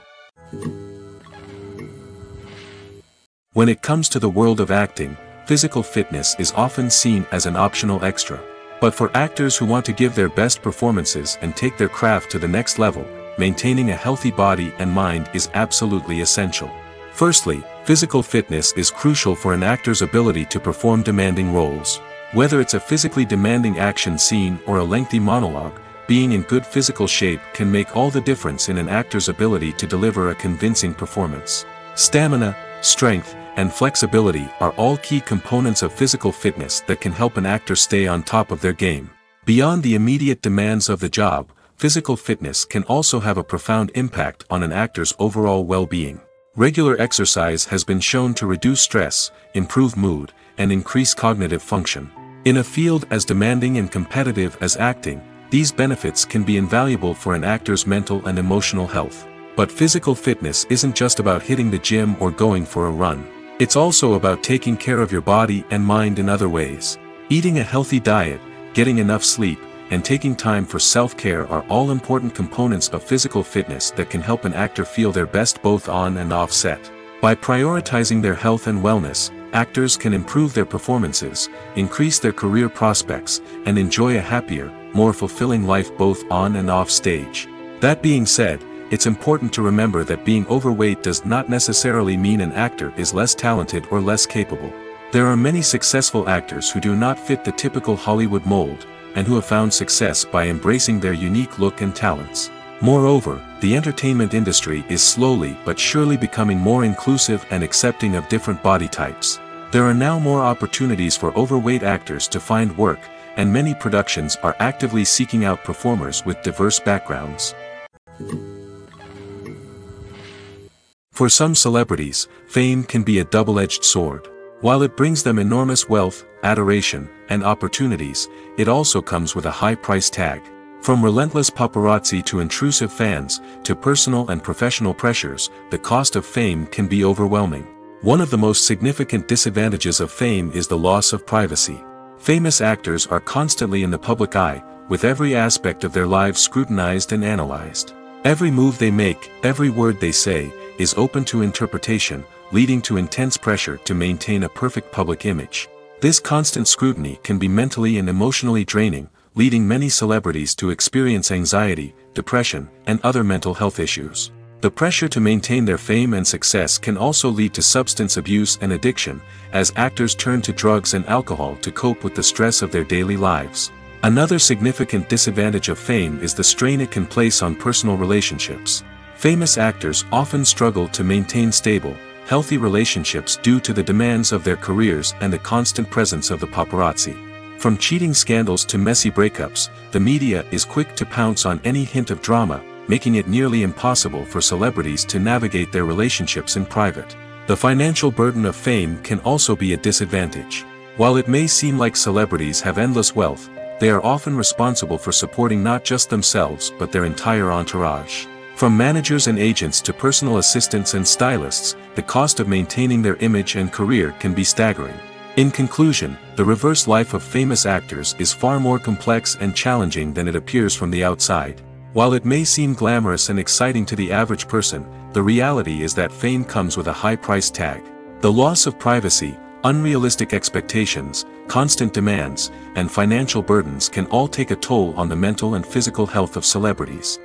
When it comes to the world of acting, physical fitness is often seen as an optional extra. But for actors who want to give their best performances and take their craft to the next level, maintaining a healthy body and mind is absolutely essential. Firstly, physical fitness is crucial for an actor's ability to perform demanding roles. Whether it's a physically demanding action scene or a lengthy monologue, being in good physical shape can make all the difference in an actor's ability to deliver a convincing performance. Stamina, strength, and flexibility are all key components of physical fitness that can help an actor stay on top of their game. Beyond the immediate demands of the job, physical fitness can also have a profound impact on an actor's overall well-being. Regular exercise has been shown to reduce stress, improve mood, and increase cognitive function. In a field as demanding and competitive as acting, these benefits can be invaluable for an actor's mental and emotional health. But physical fitness isn't just about hitting the gym or going for a run. It's also about taking care of your body and mind in other ways. Eating a healthy diet, getting enough sleep, and taking time for self-care are all important components of physical fitness that can help an actor feel their best both on and off set. By prioritizing their health and wellness, actors can improve their performances, increase their career prospects, and enjoy a happier, more fulfilling life both on and off stage. That being said, it's important to remember that being overweight does not necessarily mean an actor is less talented or less capable. There are many successful actors who do not fit the typical Hollywood mold, and who have found success by embracing their unique look and talents. Moreover, the entertainment industry is slowly but surely becoming more inclusive and accepting of different body types. There are now more opportunities for overweight actors to find work, and many productions are actively seeking out performers with diverse backgrounds. For some celebrities, fame can be a double-edged sword. While it brings them enormous wealth, adoration, and opportunities, it also comes with a high price tag. From relentless paparazzi to intrusive fans, to personal and professional pressures, the cost of fame can be overwhelming. One of the most significant disadvantages of fame is the loss of privacy. Famous actors are constantly in the public eye, with every aspect of their lives scrutinized and analyzed. Every move they make, every word they say, is open to interpretation, leading to intense pressure to maintain a perfect public image. This constant scrutiny can be mentally and emotionally draining, leading many celebrities to experience anxiety, depression, and other mental health issues. The pressure to maintain their fame and success can also lead to substance abuse and addiction, as actors turn to drugs and alcohol to cope with the stress of their daily lives. Another significant disadvantage of fame is the strain it can place on personal relationships. Famous actors often struggle to maintain stable, healthy relationships due to the demands of their careers and the constant presence of the paparazzi. From cheating scandals to messy breakups, the media is quick to pounce on any hint of drama, making it nearly impossible for celebrities to navigate their relationships in private. The financial burden of fame can also be a disadvantage. While it may seem like celebrities have endless wealth, they are often responsible for supporting not just themselves but their entire entourage. From managers and agents to personal assistants and stylists, the cost of maintaining their image and career can be staggering. In conclusion, the reverse life of famous actors is far more complex and challenging than it appears from the outside. While it may seem glamorous and exciting to the average person, the reality is that fame comes with a high price tag. The loss of privacy, unrealistic expectations, constant demands, and financial burdens can all take a toll on the mental and physical health of celebrities.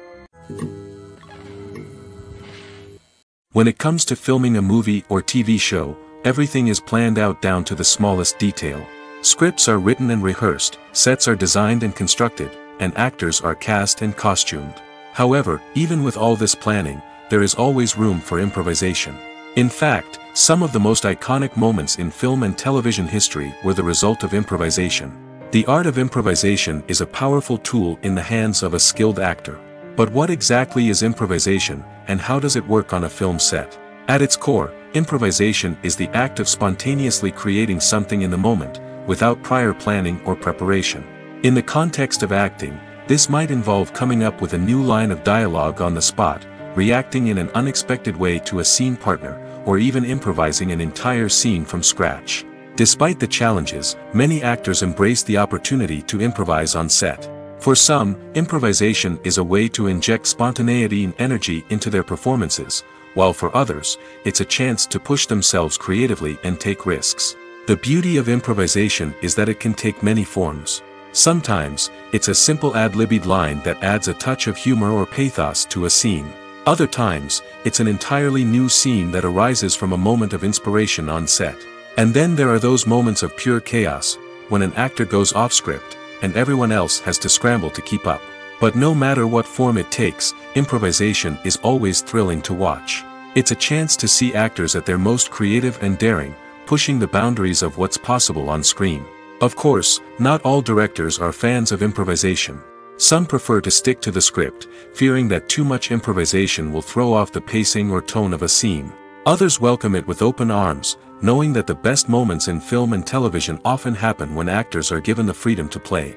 When it comes to filming a movie or TV show, everything is planned out down to the smallest detail. Scripts are written and rehearsed, sets are designed and constructed, and actors are cast and costumed. However, even with all this planning, there is always room for improvisation. In fact, some of the most iconic moments in film and television history were the result of improvisation. The art of improvisation is a powerful tool in the hands of a skilled actor. But what exactly is improvisation, and how does it work on a film set? At its core, improvisation is the act of spontaneously creating something in the moment, without prior planning or preparation. In the context of acting, this might involve coming up with a new line of dialogue on the spot, reacting in an unexpected way to a scene partner, or even improvising an entire scene from scratch. Despite the challenges, many actors embrace the opportunity to improvise on set. For some, improvisation is a way to inject spontaneity and energy into their performances, while for others, it's a chance to push themselves creatively and take risks. The beauty of improvisation is that it can take many forms. Sometimes, it's a simple ad-libbed line that adds a touch of humor or pathos to a scene. Other times, it's an entirely new scene that arises from a moment of inspiration on set. And then there are those moments of pure chaos, when an actor goes off script, and everyone else has to scramble to keep up. But no matter what form it takes, improvisation is always thrilling to watch. It's a chance to see actors at their most creative and daring, pushing the boundaries of what's possible on screen. Of course, not all directors are fans of improvisation. Some prefer to stick to the script, fearing that too much improvisation will throw off the pacing or tone of a scene. Others welcome it with open arms, knowing that the best moments in film and television often happen when actors are given the freedom to play.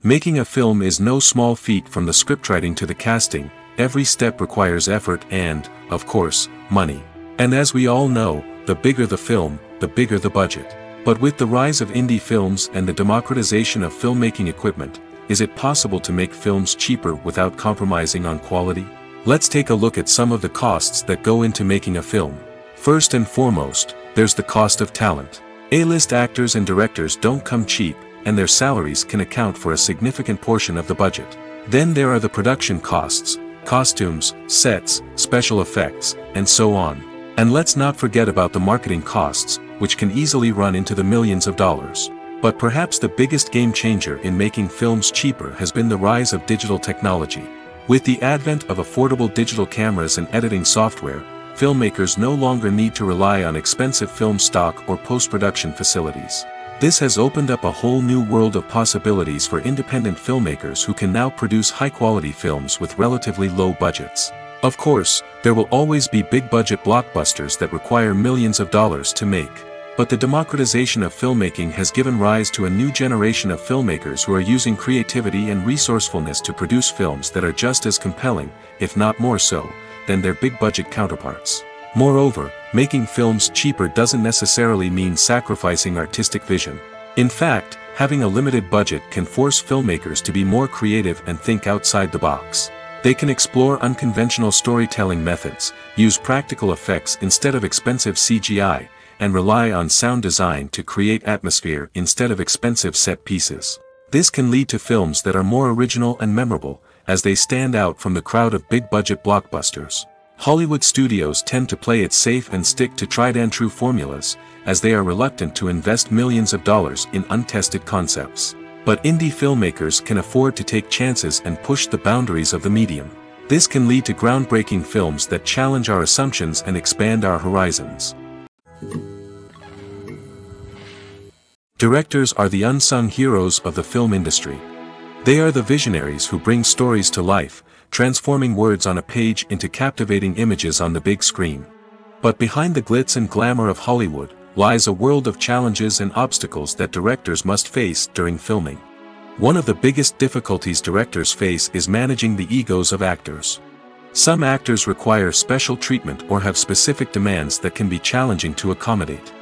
Making a film is no small feat. From the scriptwriting to the casting, every step requires effort and, of course, money. And as we all know, the bigger the film, the bigger the budget. But with the rise of indie films and the democratization of filmmaking equipment, is it possible to make films cheaper without compromising on quality? Let's take a look at some of the costs that go into making a film. First and foremost, there's the cost of talent. A-list actors and directors don't come cheap, and their salaries can account for a significant portion of the budget. Then there are the production costs, costumes, sets, special effects, and so on. And let's not forget about the marketing costs, which can easily run into the millions of dollars. But perhaps the biggest game changer in making films cheaper has been the rise of digital technology. With the advent of affordable digital cameras and editing software, filmmakers no longer need to rely on expensive film stock or post-production facilities. This has opened up a whole new world of possibilities for independent filmmakers who can now produce high-quality films with relatively low budgets. Of course, there will always be big-budget blockbusters that require millions of dollars to make. But the democratization of filmmaking has given rise to a new generation of filmmakers who are using creativity and resourcefulness to produce films that are just as compelling, if not more so, than their big-budget counterparts. Moreover, making films cheaper doesn't necessarily mean sacrificing artistic vision. In fact, having a limited budget can force filmmakers to be more creative and think outside the box. They can explore unconventional storytelling methods, use practical effects instead of expensive CGI, and rely on sound design to create atmosphere instead of expensive set pieces. This can lead to films that are more original and memorable, as they stand out from the crowd of big-budget blockbusters. Hollywood studios tend to play it safe and stick to tried-and-true formulas, as they are reluctant to invest millions of dollars in untested concepts. But indie filmmakers can afford to take chances and push the boundaries of the medium. This can lead to groundbreaking films that challenge our assumptions and expand our horizons. Directors are the unsung heroes of the film industry. They are the visionaries who bring stories to life, transforming words on a page into captivating images on the big screen. But behind the glitz and glamour of Hollywood, lies a world of challenges and obstacles that directors must face during filming. One of the biggest difficulties directors face is managing the egos of actors. Some actors require special treatment or have specific demands that can be challenging to accommodate.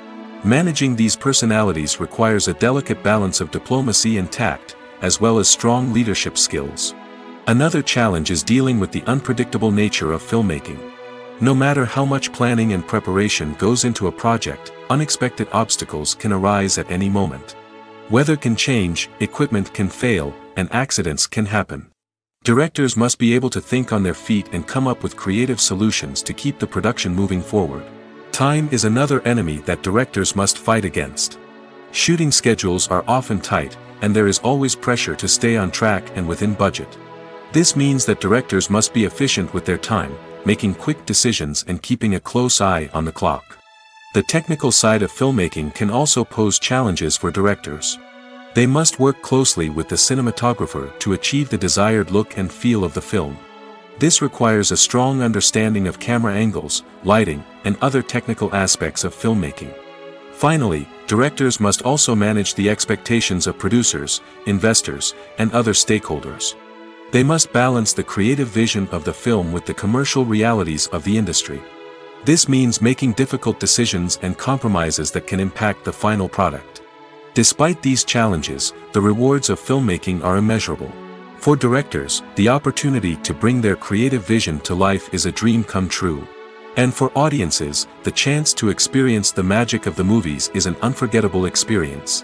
Managing these personalities requires a delicate balance of diplomacy and tact, as well as strong leadership skills. Another challenge is dealing with the unpredictable nature of filmmaking. No matter how much planning and preparation goes into a project, unexpected obstacles can arise at any moment. Weather can change, equipment can fail, and accidents can happen. Directors must be able to think on their feet and come up with creative solutions to keep the production moving forward. Time is another enemy that directors must fight against. Shooting schedules are often tight, and there is always pressure to stay on track and within budget. This means that directors must be efficient with their time, making quick decisions and keeping a close eye on the clock. The technical side of filmmaking can also pose challenges for directors. They must work closely with the cinematographer to achieve the desired look and feel of the film. This requires a strong understanding of camera angles, lighting, and other technical aspects of filmmaking. Finally, directors must also manage the expectations of producers, investors, and other stakeholders. They must balance the creative vision of the film with the commercial realities of the industry. This means making difficult decisions and compromises that can impact the final product. Despite these challenges, the rewards of filmmaking are immeasurable. For directors, the opportunity to bring their creative vision to life is a dream come true. And for audiences, the chance to experience the magic of the movies is an unforgettable experience.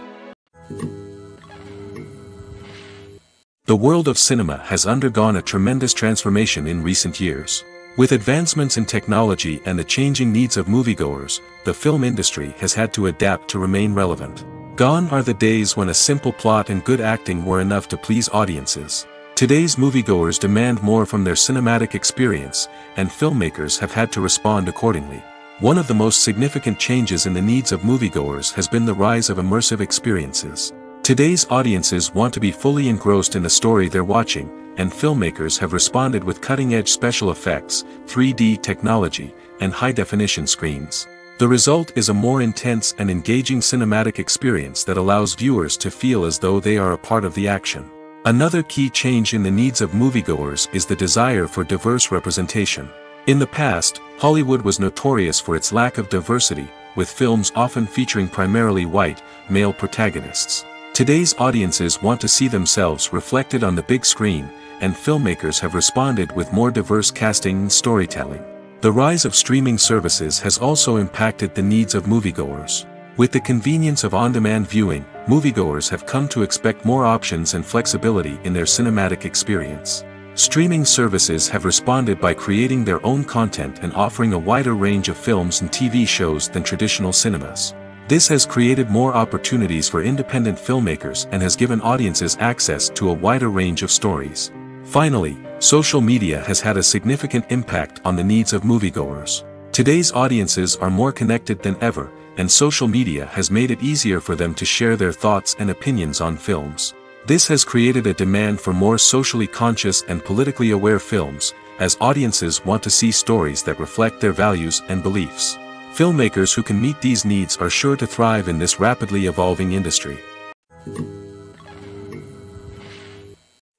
The world of cinema has undergone a tremendous transformation in recent years. With advancements in technology and the changing needs of moviegoers, the film industry has had to adapt to remain relevant. Gone are the days when a simple plot and good acting were enough to please audiences. Today's moviegoers demand more from their cinematic experience, and filmmakers have had to respond accordingly. One of the most significant changes in the needs of moviegoers has been the rise of immersive experiences. Today's audiences want to be fully engrossed in the story they're watching, and filmmakers have responded with cutting-edge special effects, 3D technology, and high-definition screens. The result is a more intense and engaging cinematic experience that allows viewers to feel as though they are a part of the action. Another key change in the needs of moviegoers is the desire for diverse representation. In the past, Hollywood was notorious for its lack of diversity, with films often featuring primarily white, male protagonists. Today's audiences want to see themselves reflected on the big screen, and filmmakers have responded with more diverse casting and storytelling. The rise of streaming services has also impacted the needs of moviegoers. With the convenience of on-demand viewing, moviegoers have come to expect more options and flexibility in their cinematic experience. Streaming services have responded by creating their own content and offering a wider range of films and TV shows than traditional cinemas. This has created more opportunities for independent filmmakers and has given audiences access to a wider range of stories. Finally, social media has had a significant impact on the needs of moviegoers. Today's audiences are more connected than ever, and social media has made it easier for them to share their thoughts and opinions on films. This has created a demand for more socially conscious and politically aware films, as audiences want to see stories that reflect their values and beliefs. Filmmakers who can meet these needs are sure to thrive in this rapidly evolving industry.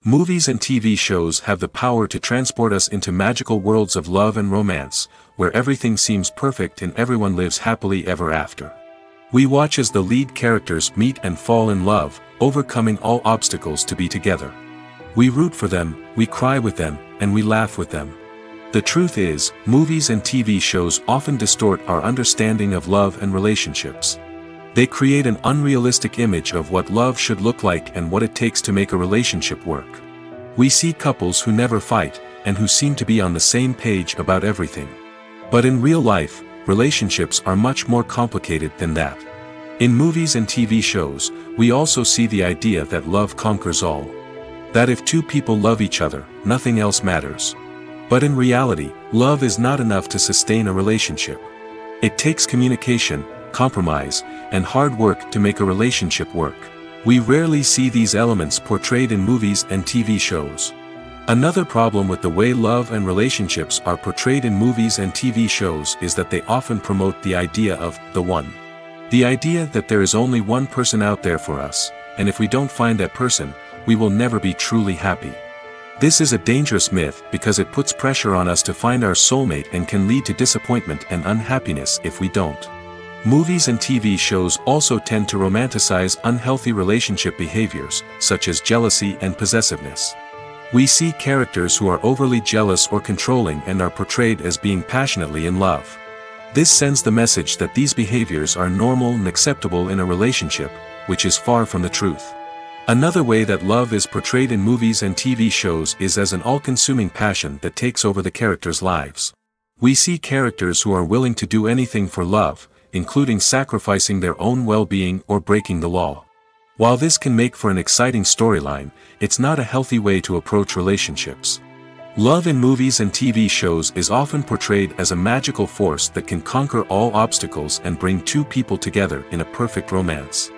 Movies and TV shows have the power to transport us into magical worlds of love and romance, where everything seems perfect and everyone lives happily ever after. We watch as the lead characters meet and fall in love, overcoming all obstacles to be together. We root for them, we cry with them, and we laugh with them. The truth is, movies and TV shows often distort our understanding of love and relationships. They create an unrealistic image of what love should look like and what it takes to make a relationship work. We see couples who never fight, and who seem to be on the same page about everything. But in real life, relationships are much more complicated than that. In movies and TV shows, we also see the idea that love conquers all. That if two people love each other, nothing else matters. But in reality, love is not enough to sustain a relationship. It takes communication, compromise, and hard work to make a relationship work. We rarely see these elements portrayed in movies and TV shows. Another problem with the way love and relationships are portrayed in movies and TV shows is that they often promote the idea of the one. The idea that there is only one person out there for us, and if we don't find that person, we will never be truly happy. This is a dangerous myth because it puts pressure on us to find our soulmate and can lead to disappointment and unhappiness if we don't. Movies and TV shows also tend to romanticize unhealthy relationship behaviors, such as jealousy and possessiveness. We see characters who are overly jealous or controlling and are portrayed as being passionately in love. This sends the message that these behaviors are normal and acceptable in a relationship, which is far from the truth. Another way that love is portrayed in movies and TV shows is as an all-consuming passion that takes over the characters' lives. We see characters who are willing to do anything for love, including sacrificing their own well-being or breaking the law. While this can make for an exciting storyline, it's not a healthy way to approach relationships. Love in movies and TV shows is often portrayed as a magical force that can conquer all obstacles and bring two people together in a perfect romance.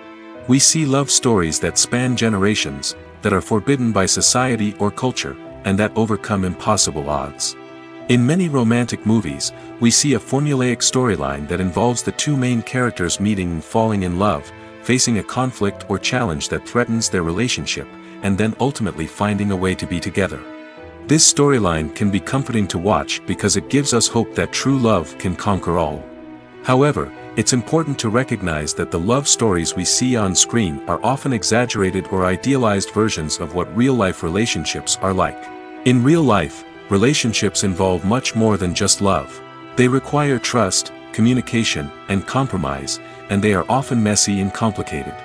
We see love stories that span generations, that are forbidden by society or culture, and that overcome impossible odds. In many romantic movies, we see a formulaic storyline that involves the two main characters meeting and falling in love, facing a conflict or challenge that threatens their relationship, and then ultimately finding a way to be together. This storyline can be comforting to watch because it gives us hope that true love can conquer all. However, it's important to recognize that the love stories we see on screen are often exaggerated or idealized versions of what real-life relationships are like. In real life, relationships involve much more than just love. They require trust, communication, and compromise, and they are often messy and complicated.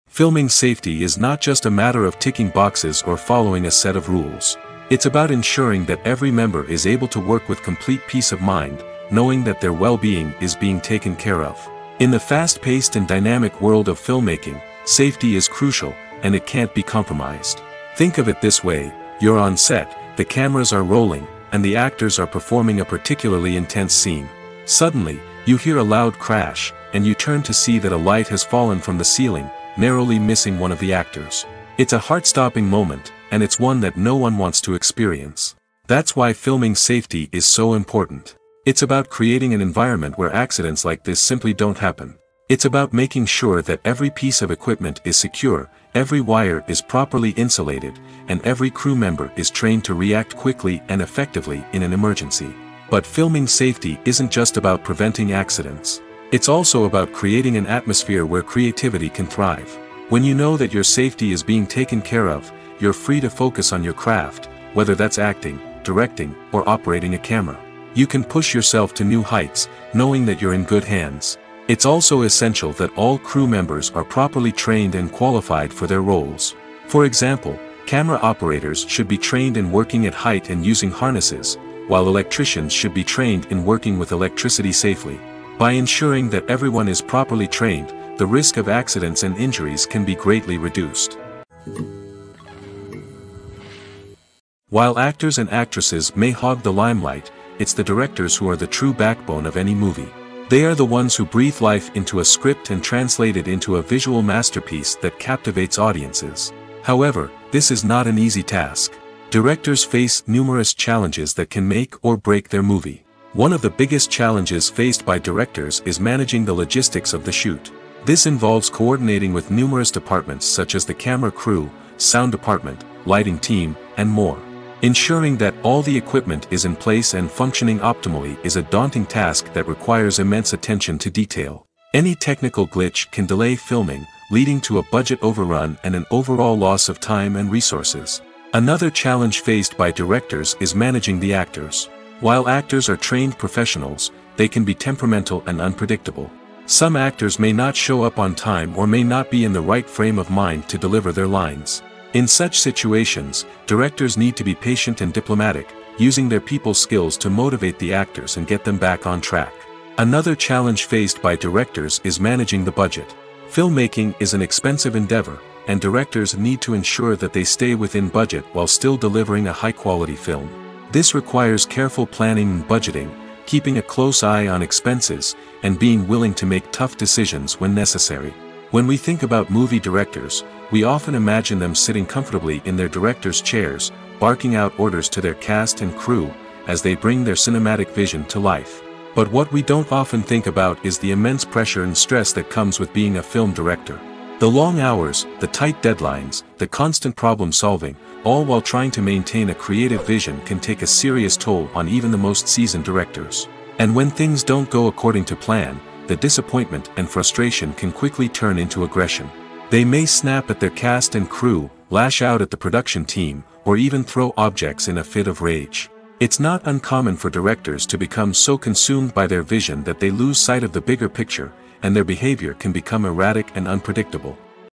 Filming safety is not just a matter of ticking boxes or following a set of rules. It's about ensuring that every member is able to work with complete peace of mind, knowing that their well-being is being taken care of. In the fast-paced and dynamic world of filmmaking, safety is crucial, and it can't be compromised. Think of it this way: you're on set, the cameras are rolling, and the actors are performing a particularly intense scene. Suddenly, you hear a loud crash, and you turn to see that a light has fallen from the ceiling, narrowly missing one of the actors. It's a heart-stopping moment, and it's one that no one wants to experience. That's why filming safety is so important. It's about creating an environment where accidents like this simply don't happen. It's about making sure that every piece of equipment is secure, every wire is properly insulated, and every crew member is trained to react quickly and effectively in an emergency. But filming safety isn't just about preventing accidents. It's also about creating an atmosphere where creativity can thrive. When you know that your safety is being taken care of, you're free to focus on your craft, whether that's acting, directing, or operating a camera. You can push yourself to new heights, knowing that you're in good hands. It's also essential that all crew members are properly trained and qualified for their roles. For example, camera operators should be trained in working at height and using harnesses, while electricians should be trained in working with electricity safely. By ensuring that everyone is properly trained, the risk of accidents and injuries can be greatly reduced. While actors and actresses may hog the limelight, it's the directors who are the true backbone of any movie. They are the ones who breathe life into a script and translate it into a visual masterpiece that captivates audiences. However, this is not an easy task. Directors face numerous challenges that can make or break their movie. One of the biggest challenges faced by directors is managing the logistics of the shoot. This involves coordinating with numerous departments such as the camera crew, sound department, lighting team, and more. Ensuring that all the equipment is in place and functioning optimally is a daunting task that requires immense attention to detail. Any technical glitch can delay filming, leading to a budget overrun and an overall loss of time and resources. Another challenge faced by directors is managing the actors. While actors are trained professionals, they can be temperamental and unpredictable. Some actors may not show up on time or may not be in the right frame of mind to deliver their lines. In such situations, directors need to be patient and diplomatic, using their people skills to motivate the actors and get them back on track. Another challenge faced by directors is managing the budget. Filmmaking is an expensive endeavor, and directors need to ensure that they stay within budget while still delivering a high-quality film. This requires careful planning and budgeting, keeping a close eye on expenses, and being willing to make tough decisions when necessary. When we think about movie directors, we often imagine them sitting comfortably in their director's chairs, barking out orders to their cast and crew, as they bring their cinematic vision to life. But what we don't often think about is the immense pressure and stress that comes with being a film director. The long hours, the tight deadlines, the constant problem solving, all while trying to maintain a creative vision can take a serious toll on even the most seasoned directors. And when things don't go according to plan, the disappointment and frustration can quickly turn into aggression. They may snap at their cast and crew, lash out at the production team, or even throw objects in a fit of rage. It's not uncommon for directors to become so consumed by their vision that they lose sight of the bigger picture, and their behavior can become erratic and unpredictable.